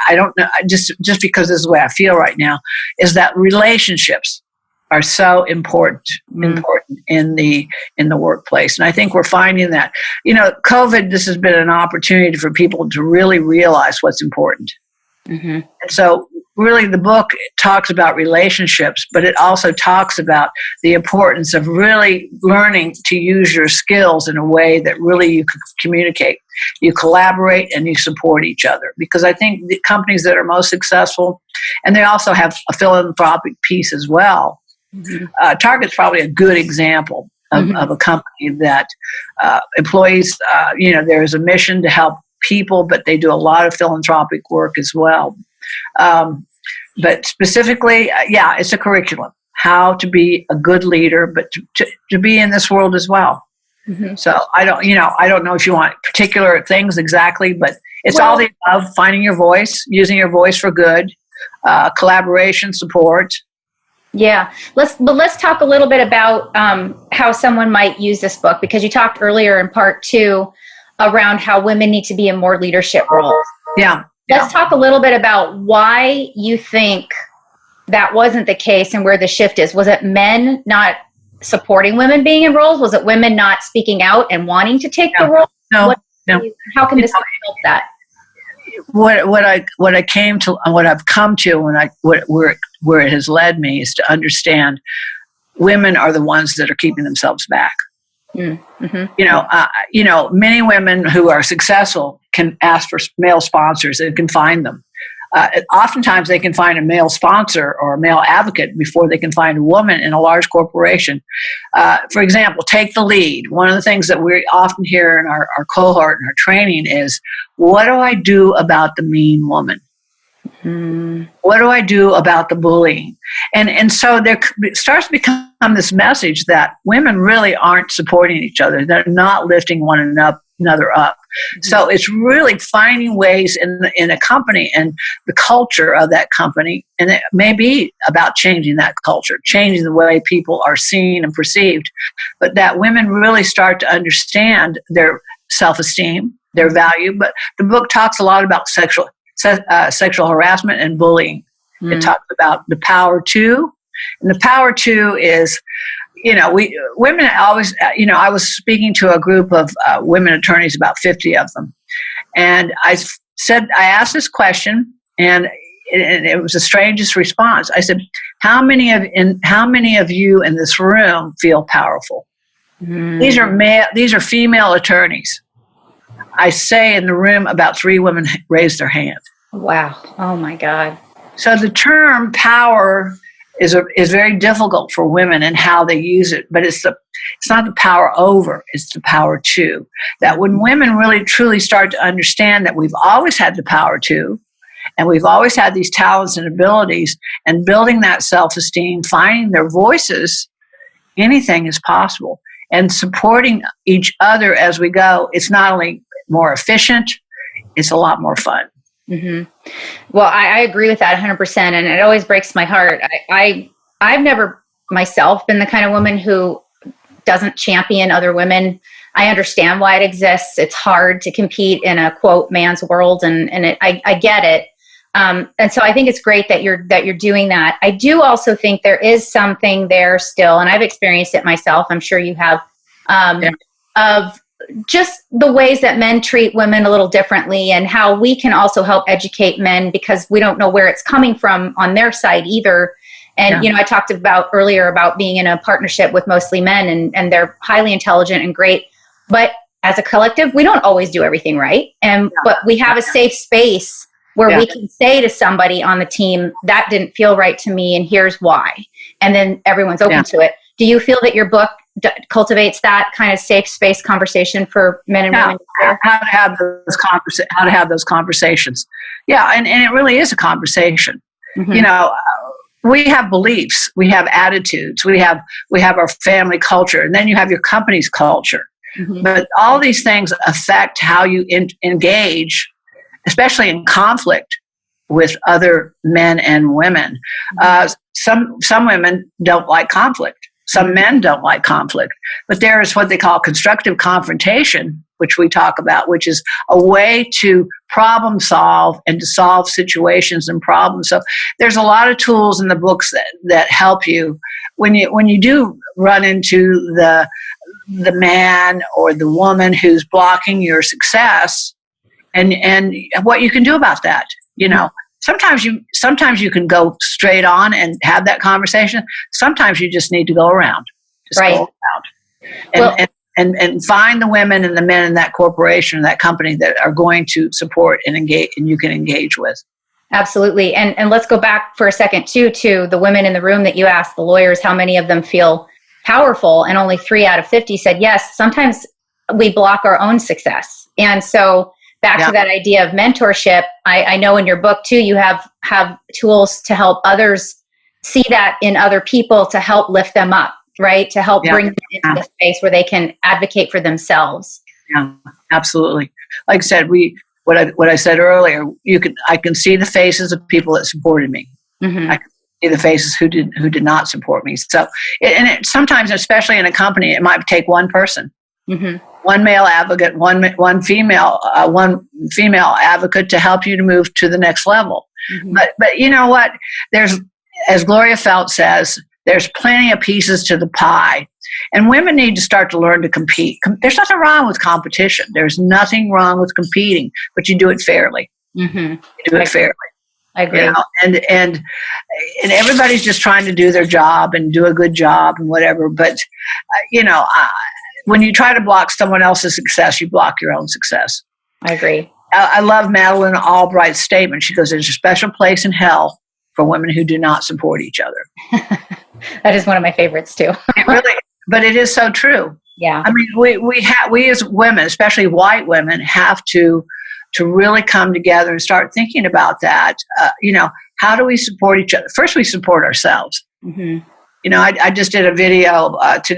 I don't know, just because this is the way I feel right now, is that relationships are so important in the workplace. And I think we're finding that, COVID, this has been an opportunity for people to really realize what's important. Mm-hmm. And so really the book talks about relationships, but it also talks about the importance of really learning to use your skills in a way that really you can communicate. You collaborate and you support each other, because I think the companies that are most successful, and they also have a philanthropic piece as well. Mm-hmm. Target's probably a good example of a company that employees, there is a mission to help people, but they do a lot of philanthropic work as well. But specifically, it's a curriculum, how to be a good leader, but to be in this world as well. Mm-hmm. So I don't know if you want particular things exactly, but it's all the above: finding your voice, using your voice for good, collaboration, support. Yeah. Let's talk a little bit about how someone might use this book, because you talked earlier in part 2 around how women need to be in more leadership roles. Yeah. Let's talk a little bit about why you think that wasn't the case and where the shift is. Was it men not supporting women being in roles? Was it women not speaking out and wanting to take the role? No. How can this help that? What I've come to, and where it has led me, is to understand women are the ones that are keeping themselves back. Mm-hmm. Many women who are successful can ask for male sponsors and can find them. Oftentimes they can find a male sponsor or a male advocate before they can find a woman in a large corporation. For example, Take the Lead. One of the things that we often hear in our cohort and our training is, what do I do about the mean woman? What do I do about the bullying? And so there starts to become this message that women really aren't supporting each other. They're not lifting one another up. Mm-hmm. So it's really finding ways in a company and the culture of that company, and it may be about changing that culture, changing the way people are seen and perceived, but that women really start to understand their self-esteem, their value. But the book talks a lot about sexual harassment and bullying. It talks about the power to, and the power to is, women always, I was speaking to a group of women attorneys, about 50 of them, and I asked this question, and it was the strangest response. I said, how many of you in this room feel powerful? These are female attorneys. I say in the room, about 3 women raised their hand. Wow. Oh my God. So the term power is very difficult for women and how they use it, but it's not the power over, it's the power to. That when women really truly start to understand that we've always had the power to, and we've always had these talents and abilities, and building that self-esteem, finding their voices, anything is possible. and supporting each other as we go, it's not only more efficient, it's a lot more fun. Mm-hmm. Well, I agree with that 100%. And it always breaks my heart. I've never myself been the kind of woman who doesn't champion other women. I understand why it exists. It's hard to compete in a quote man's world, and I get it. And so I think it's great that you're doing that. I do also think there is something there still, and I've experienced it myself. I'm sure you have, of just the ways that men treat women a little differently, and how we can also help educate men, because we don't know where it's coming from on their side either. And, I talked about earlier about being in a partnership with mostly men, and they're highly intelligent and great. But as a collective, we don't always do everything right. But we have a safe space where we can say to somebody on the team, that didn't feel right to me, and here's why. And then everyone's open to it. Do you feel that your book cultivates that kind of safe space conversation for men and women? How to have those conversations. Yeah, and it really is a conversation. Mm-hmm. We have beliefs, we have attitudes, we have our family culture, and then you have your company's culture. Mm-hmm. But all these things affect how you engage, especially in conflict with other men and women. Some women don't like conflict. Some men don't like conflict. But there is what they call constructive confrontation, which we talk about, which is a way to problem solve and to solve situations and problems. So there's a lot of tools in the books that help you when you do run into the man or the woman who's blocking your success, and what you can do about that. Sometimes you can go straight on and have that conversation. Sometimes you just need to go around. Go around. And find the women and the men in that corporation, that company, that are going to support and engage, and you can engage with. Absolutely. And let's go back for a second too, to the women in the room that you asked, the lawyers, how many of them feel powerful, and only 3 out of 50 said yes. Sometimes we block our own success. And so back to that idea of mentorship, I know in your book too, you have tools to help others see that in other people, to help lift them up, right? To help bring them into the space where they can advocate for themselves. Yeah, absolutely. Like I said, what I said earlier, I can see the faces of people that supported me. Mm-hmm. I can see the faces who did not support me. So, sometimes, especially in a company, it might take one person. Mm-hmm. One male advocate, one female advocate to help you to move to the next level. Mm-hmm. But you know what? There's, as Gloria Felt says, there's plenty of pieces to the pie, and women need to start to learn to compete. There's nothing wrong with competition. There's nothing wrong with competing, but you do it fairly. Mm-hmm. You do it fairly. I agree. And everybody's just trying to do their job and do a good job and whatever. But when you try to block someone else's success, you block your own success. I agree. I love Madeleine Albright's statement. She goes, "There's a special place in hell for women who do not support each other." That is one of my favorites too. But it is so true. Yeah. I mean, we as women, especially white women, have to really come together and start thinking about that. How do we support each other? First, we support ourselves. Mm-hmm. I just did a video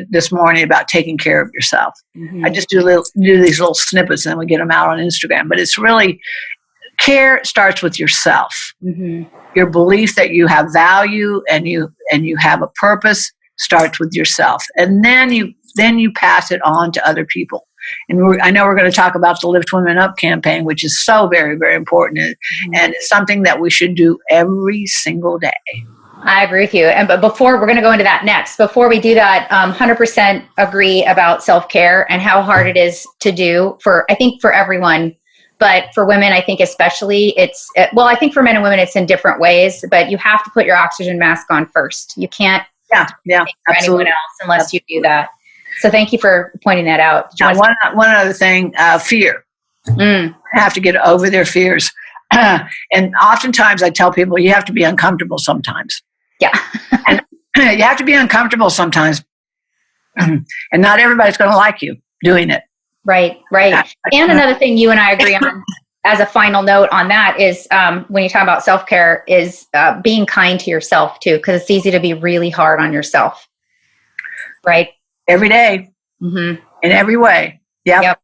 this morning about taking care of yourself. Mm-hmm. I just do these little snippets, and then we get them out on Instagram. But it's really, care starts with yourself. Mm-hmm. Your belief that you have value and you have a purpose starts with yourself, and then you pass it on to other people. And I know we're going to talk about the Lift Women Up campaign, which is so very, very important, and it's something that we should do every single day. I agree with you. But before, we're going to go into that next. Before we do that, 100% agree about self-care and how hard it is to do I think for everyone. But for women, I think especially I think for men and women, it's in different ways, but you have to put your oxygen mask on first. You can't think for anyone else unless you do that. So thank you for pointing that out. One other thing, fear. Have to get over their fears. And oftentimes I tell people, you have to be uncomfortable sometimes. Yeah. And you have to be uncomfortable sometimes. And not everybody's going to like you doing it. Right. And another thing you and I agree on, as a final note on that, is when you talk about self-care, is being kind to yourself too, because it's easy to be really hard on yourself. Right. Every day. Mm-hmm. in every way. Yep.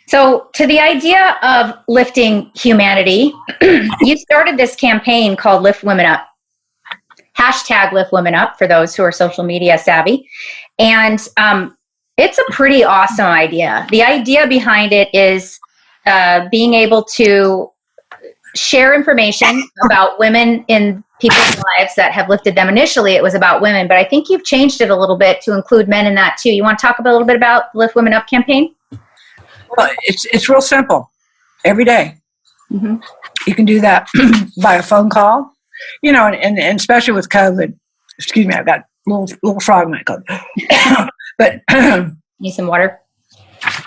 So, to the idea of lifting humanity, you started this campaign called Lift Women Up. Hashtag Lift Women Up for those who are social media savvy. And it's a pretty awesome idea. The idea behind it is being able to share information about women in people's lives that have lifted them. Initially, it was about women, but I think you've changed it a little bit to include men in that too. You want to talk a little bit about the Lift Women Up campaign? Well, it's real simple. Every day. Mm-hmm. You can do that by a phone call, and especially with COVID. Excuse me, I've got a little frog in my coat. But Need some water?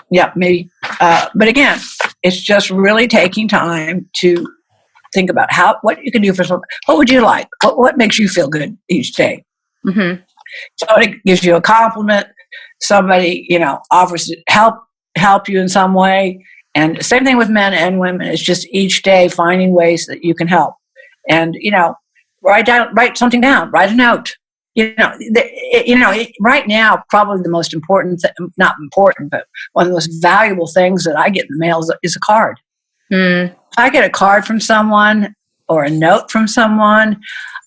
yeah, maybe. But again, it's just really taking time to think about what you can do for someone. What would you like? What makes you feel good each day? Mm-hmm. Somebody gives you a compliment. Somebody, offers to help you in some way. And same thing with men and women. It's just each day finding ways that you can help. And, write something down, write a note. Right now, probably the most important, not important, but one of the most valuable things that I get in the mail is a card. Mm. If I get a card from someone or a note from someone,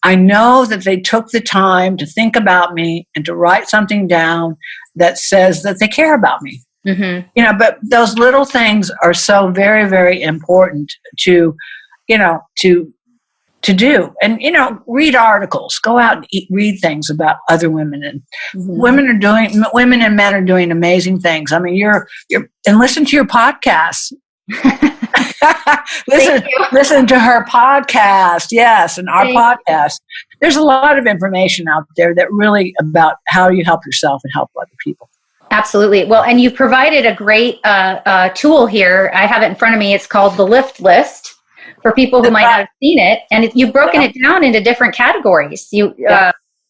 I know that they took the time to think about me and to write something down that says that they care about me. Mm-hmm. But those little things are so very, very important to do. And, read articles, go out and read things about other women. And women and men are doing amazing things. I mean, and listen to your podcasts. listen to her podcast. Yes. And our podcast. There's a lot of information out there that really about how you help yourself and help other people. Absolutely. Well, and you provided a great tool here. I have it in front of me. It's called the Lift List for people who might not have seen it. And you've broken it down into different categories.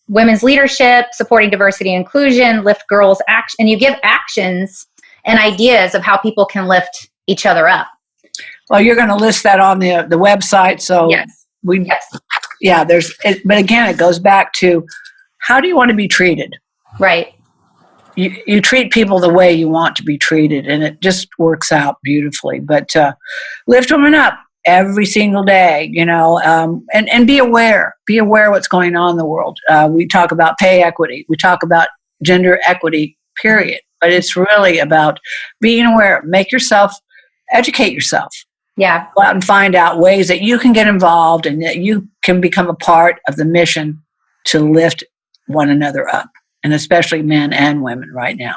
Women's leadership, supporting diversity and inclusion, lift girls action, and you give actions and ideas of how people can lift each other up. Well, you're going to list that on the website. So but again, it goes back to how do you want to be treated? Right. You treat people the way you want to be treated, and it just works out beautifully. But lift women up every single day, and be aware. Be aware what's going on in the world. We talk about pay equity. We talk about gender equity, period. But it's really about being aware. Educate yourself. Yeah. Go out and find out ways that you can get involved and that you can become a part of the mission to lift one another up. And especially men and women right now.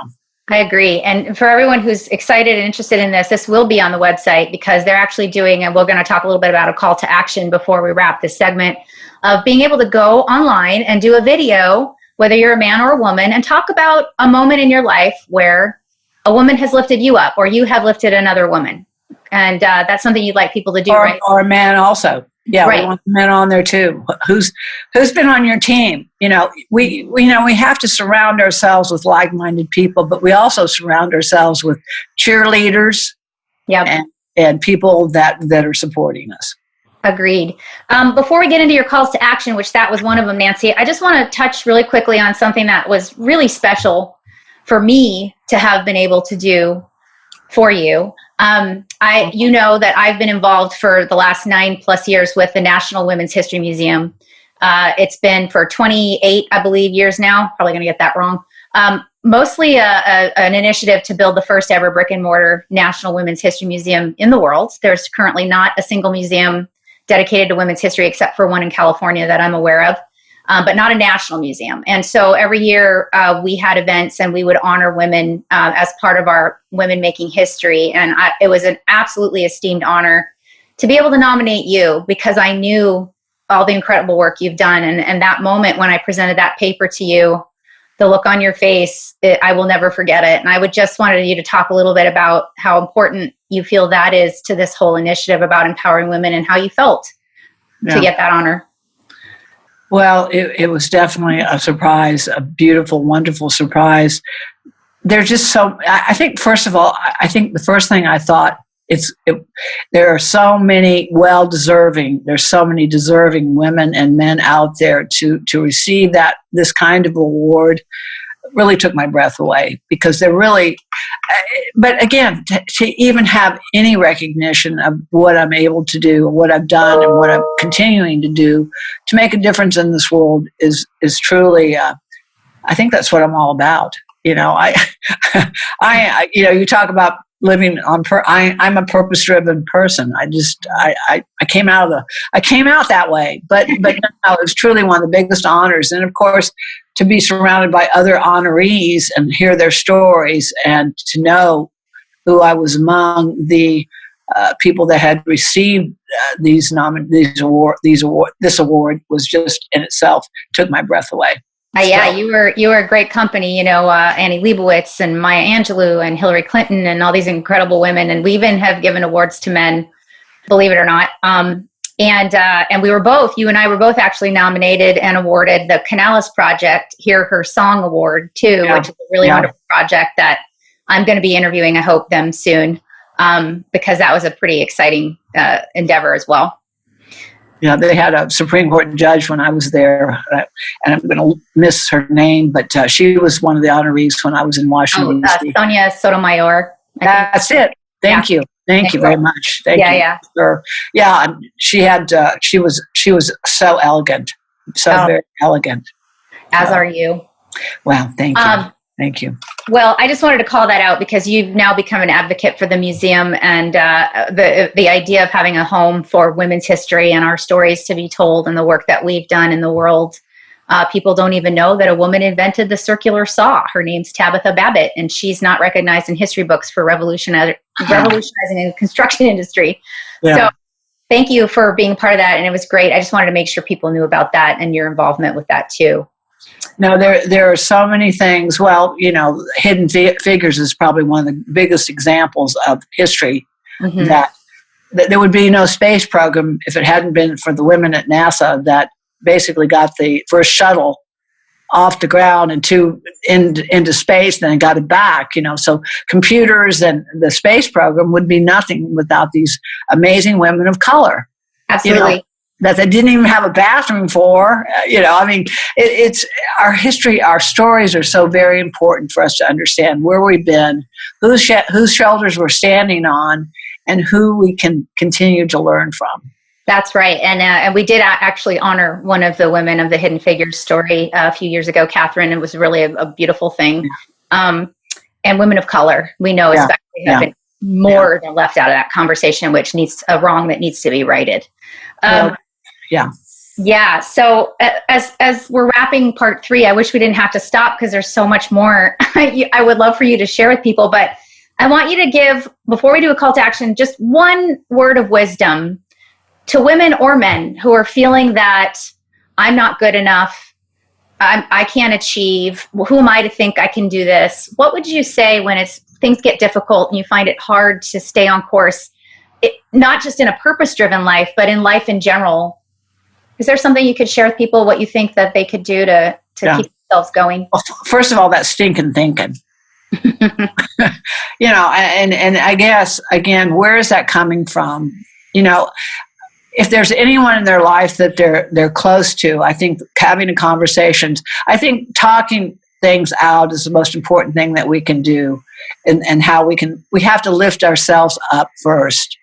I agree. And for everyone who's excited and interested in this will be on the website because they're actually doing, and we're going to talk a little bit about a call to action before we wrap this segment, of being able to go online and do a video, whether you're a man or a woman, and talk about a moment in your life where a woman has lifted you up or you have lifted another woman. And that's something you'd like people to do, right? Or a man also. Yeah, right. We want the men on there too. Who's been on your team? We have to surround ourselves with like-minded people, but we also surround ourselves with cheerleaders, and people that are supporting us. Agreed. Before we get into your calls to action, which that was one of them, Nancy, I just want to touch really quickly on something that was really special for me to have been able to do for you. You know that I've been involved for the last 9+ years with the National Women's History Museum. It's been for 28, I believe, years now. Probably going to get that wrong. Mostly an initiative to build the first ever brick and mortar National Women's History Museum in the world. There's currently not a single museum dedicated to women's history except for one in California that I'm aware of. But not a national museum. And so every year we had events and we would honor women as part of our Women Making History. And it was an absolutely esteemed honor to be able to nominate you because I knew all the incredible work you've done. And that moment when I presented that paper to you, the look on your face, I will never forget it. And I would just wanted you to talk a little bit about how important you feel that is to this whole initiative about empowering women and how you felt to get that honor. Well, it was definitely a surprise, a beautiful, wonderful surprise. There's just I think, first of all, I think the first thing I thought, there are so many there's so many deserving women and men out there to receive this kind of award. really took my breath away, because they're really, but again, to even have any recognition of what I'm able to do, what I've done, and what I'm continuing to do to make a difference in this world is truly, I think that's what I'm all about. You talk about living on. I'm a purpose-driven person. I came out that way, but no, it was truly one of the biggest honors. And of course, to be surrounded by other honorees and hear their stories, and to know who I was among the people that had received this award was just in itself took my breath away. Yeah, you were a great company, Annie Leibovitz and Maya Angelou and Hillary Clinton and all these incredible women. And we even have given awards to men, believe it or not. And we were both, you and I were both actually nominated and awarded the Canales Project Hear Her Song Award too, which is a really wonderful project that I'm going to be interviewing, I hope, them soon, because that was a pretty exciting endeavor as well. They had a Supreme Court judge when I was there, and I'm going to miss her name, but she was one of the honorees when I was in Washington, D.C. Sonia Sotomayor. That's it. Thank you. Thank you very much. Thank you. Yeah. She was so elegant, very elegant. As are you. Wow. Thank you. Thank you. Well, I just wanted to call that out because you've now become an advocate for the museum and the idea of having a home for women's history and our stories to be told and the work that we've done in the world. People don't even know that a woman invented the circular saw. Her name's Tabitha Babbitt, and she's not recognized in history books for revolutionizing the construction industry. Yeah. So thank you for being part of that, and it was great. I just wanted to make sure people knew about that and your involvement with that too. No, there are so many things. Well, Hidden Figures is probably one of the biggest examples of history that there would be no space program if it hadn't been for the women at NASA that basically got the first shuttle off the ground into space, then got it back. So computers and the space program would be nothing without these amazing women of color. Absolutely. That they didn't even have a bathroom for, it's our history, our stories are so very important for us to understand where we've been, whose shoulders we're standing on, and who we can continue to learn from. That's right. And we did actually honor one of the women of the Hidden Figures story a few years ago, Catherine. It was really a beautiful thing. And women of color, we know especially have been more than left out of that conversation, which needs a wrong that needs to be righted. Yeah. So as we're wrapping part 3, I wish we didn't have to stop because there's so much more I would love for you to share with people. But I want you to give, before we do a call to action, just one word of wisdom to women or men who are feeling that I'm not good enough, I can't achieve, who am I to think I can do this? What would you say when things get difficult and you find it hard to stay on course, not just in a purpose-driven life, but in life in general? Is there something you could share with people, what you think that they could do to keep themselves going? Well, first of all, that stinking thinking. And I guess, again, where is that coming from? If there's anyone in their life that they're close to, I think having a conversation, I think talking things out is the most important thing that we can do, and how we have to lift ourselves up first.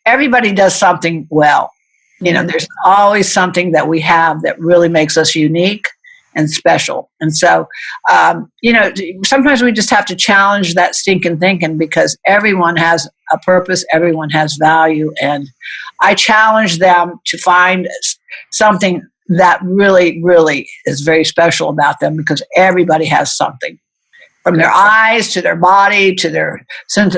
Everybody does something well. There's always something that we have that really makes us unique and special. And so, sometimes we just have to challenge that stinking thinking, because everyone has a purpose, everyone has value. And I challenge them to find something that really, really is very special about them, because everybody has something, from their eyes to their body to their sense.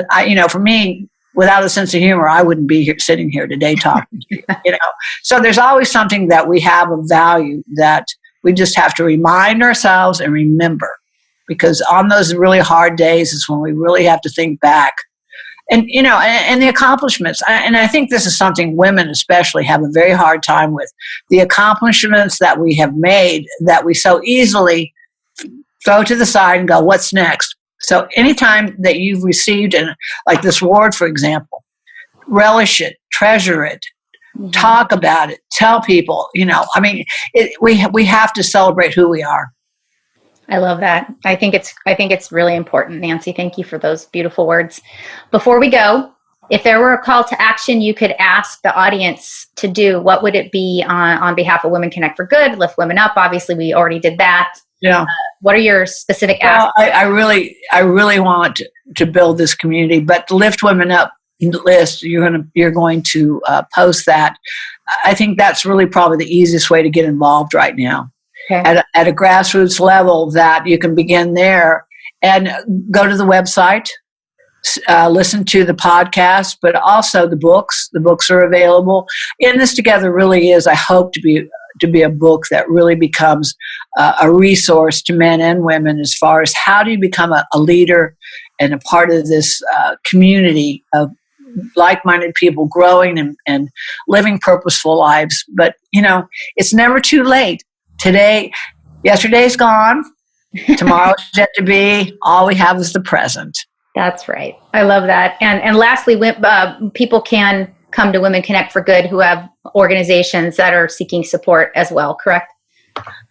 For me, without a sense of humor, I wouldn't be here, sitting here today talking to you. So there's always something that we have of value that we just have to remind ourselves and remember, because on those really hard days is when we really have to think back. And, and the accomplishments. And I think this is something women especially have a very hard time with, the accomplishments that we have made that we so easily throw to the side and go, what's next? So anytime that you've received, like this award, for example, relish it, treasure it, talk about it, tell people, we have to celebrate who we are. I love that. I think it's really important, Nancy. Thank you for those beautiful words. Before we go, if there were a call to action you could ask the audience to do, what would it be on behalf of Women Connect for Good, Lift Women Up? Obviously, we already did that. Yeah. What are your specific asks? I really want to build this community, but the Lift Women Up list, you're going to post that. I think that's really probably the easiest way to get involved right now. Okay. At a grassroots level, that you can begin there and go to the website, listen to the podcast, but also the books. The books are available. And this together really is, I hope, to be a book that really becomes a resource to men and women as far as how do you become a leader and a part of this community of like-minded people growing and living purposeful lives. But, it's never too late. Yesterday's gone. Tomorrow's yet to be. All we have is the present. That's right. I love that. And lastly, people can come to Women Connect for Good who have organizations that are seeking support as well, correct?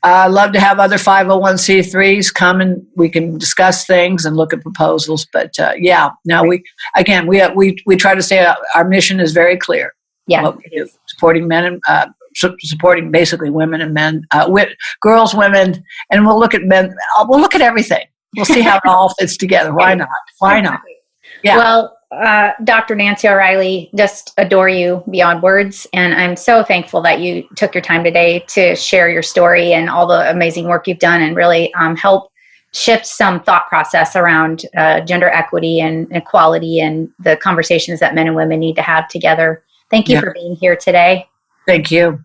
I'd love to have other 501c3s come and we can discuss things and look at proposals. But we try to say our mission is very clear. Yeah, what we do, supporting men and supporting basically women and men, girls, women, and we'll look at men. We'll look at everything. We'll see how it all fits together. Why not? Why not? Yeah. Well, Dr. Nancy O'Reilly, just adore you beyond words. And I'm so thankful that you took your time today to share your story and all the amazing work you've done and really help shift some thought process around gender equity and equality and the conversations that men and women need to have together. Thank you for being here today. Thank you.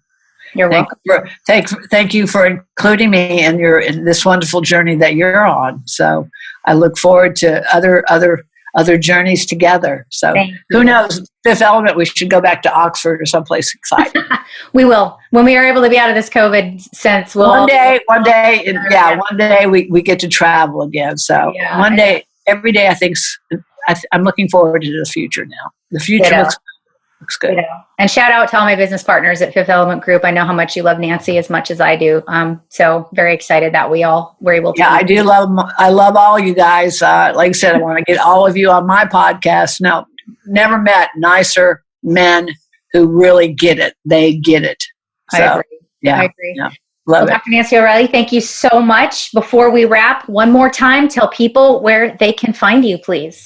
You're welcome. Thank you for including me in this wonderful journey that you're on. So I look forward to other journeys together. So who knows? Fifth Element, we should go back to Oxford or someplace exciting. We will. When we are able to be out of this COVID sense, one day we get to travel again. So one day, every day, I'm looking forward to the future now. The future looks good. And shout out to all my business partners at Fifth Element Group. I know how much you love Nancy as much as I do. So very excited that we all were able to. Yeah, I love all you guys. Like I said, I want to get all of you on my podcast. Now, never met nicer men who really get it. They get it. So, I agree. Yeah, I agree. Yeah, love it. Dr. Nancy O'Reilly, thank you so much. Before we wrap, one more time, tell people where they can find you, please.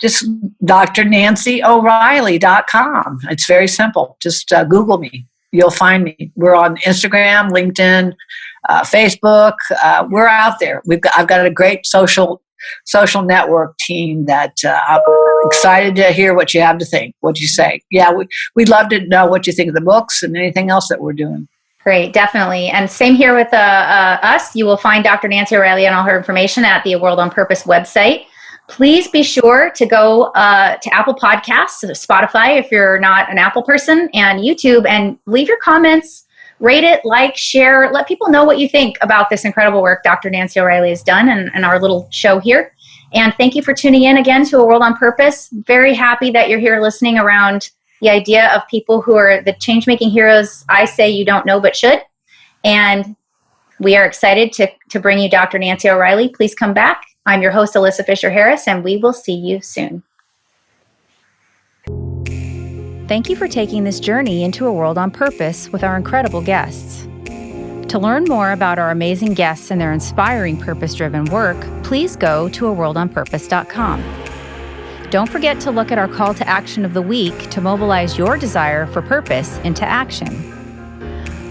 Just drnancyoreilly.com. It's very simple. Just Google me. You'll find me. We're on Instagram, LinkedIn, Facebook. We're out there. I've got a great social network team that I'm excited to hear what you have to think, what you say. Yeah, we'd love to know what you think of the books and anything else that we're doing. Great, definitely. And same here with us. You will find Dr. Nancy O'Reilly and all her information at the World on Purpose website. Please be sure to go to Apple Podcasts, Spotify if you're not an Apple person, and YouTube, and leave your comments, rate it, like, share, let people know what you think about this incredible work Dr. Nancy O'Reilly has done and our little show here. And thank you for tuning in again to A World on Purpose. Very happy that you're here listening around the idea of people who are the change-making heroes I say you don't know but should. And we are excited to bring you Dr. Nancy O'Reilly. Please come back. I'm your host, Alyssa Fisher-Harris, and we will see you soon. Thank you for taking this journey into a world on purpose with our incredible guests. To learn more about our amazing guests and their inspiring purpose-driven work, please go to aworldonpurpose.com. Don't forget to look at our call to action of the week to mobilize your desire for purpose into action.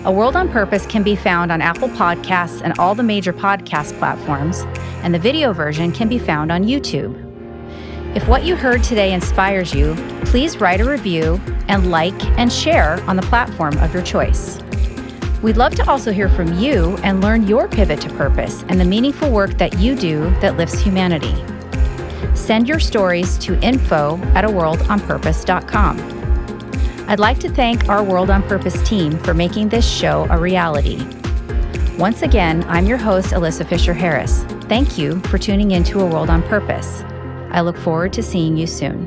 A World on Purpose can be found on Apple Podcasts and all the major podcast platforms, and the video version can be found on YouTube. If what you heard today inspires you, please write a review and like and share on the platform of your choice. We'd love to also hear from you and learn your pivot to purpose and the meaningful work that you do that lifts humanity. Send your stories to info@aworldonpurpose.com. I'd like to thank our World on Purpose team for making this show a reality. Once again, I'm your host, Alyssa Fisher-Harris. Thank you for tuning in to A World on Purpose. I look forward to seeing you soon.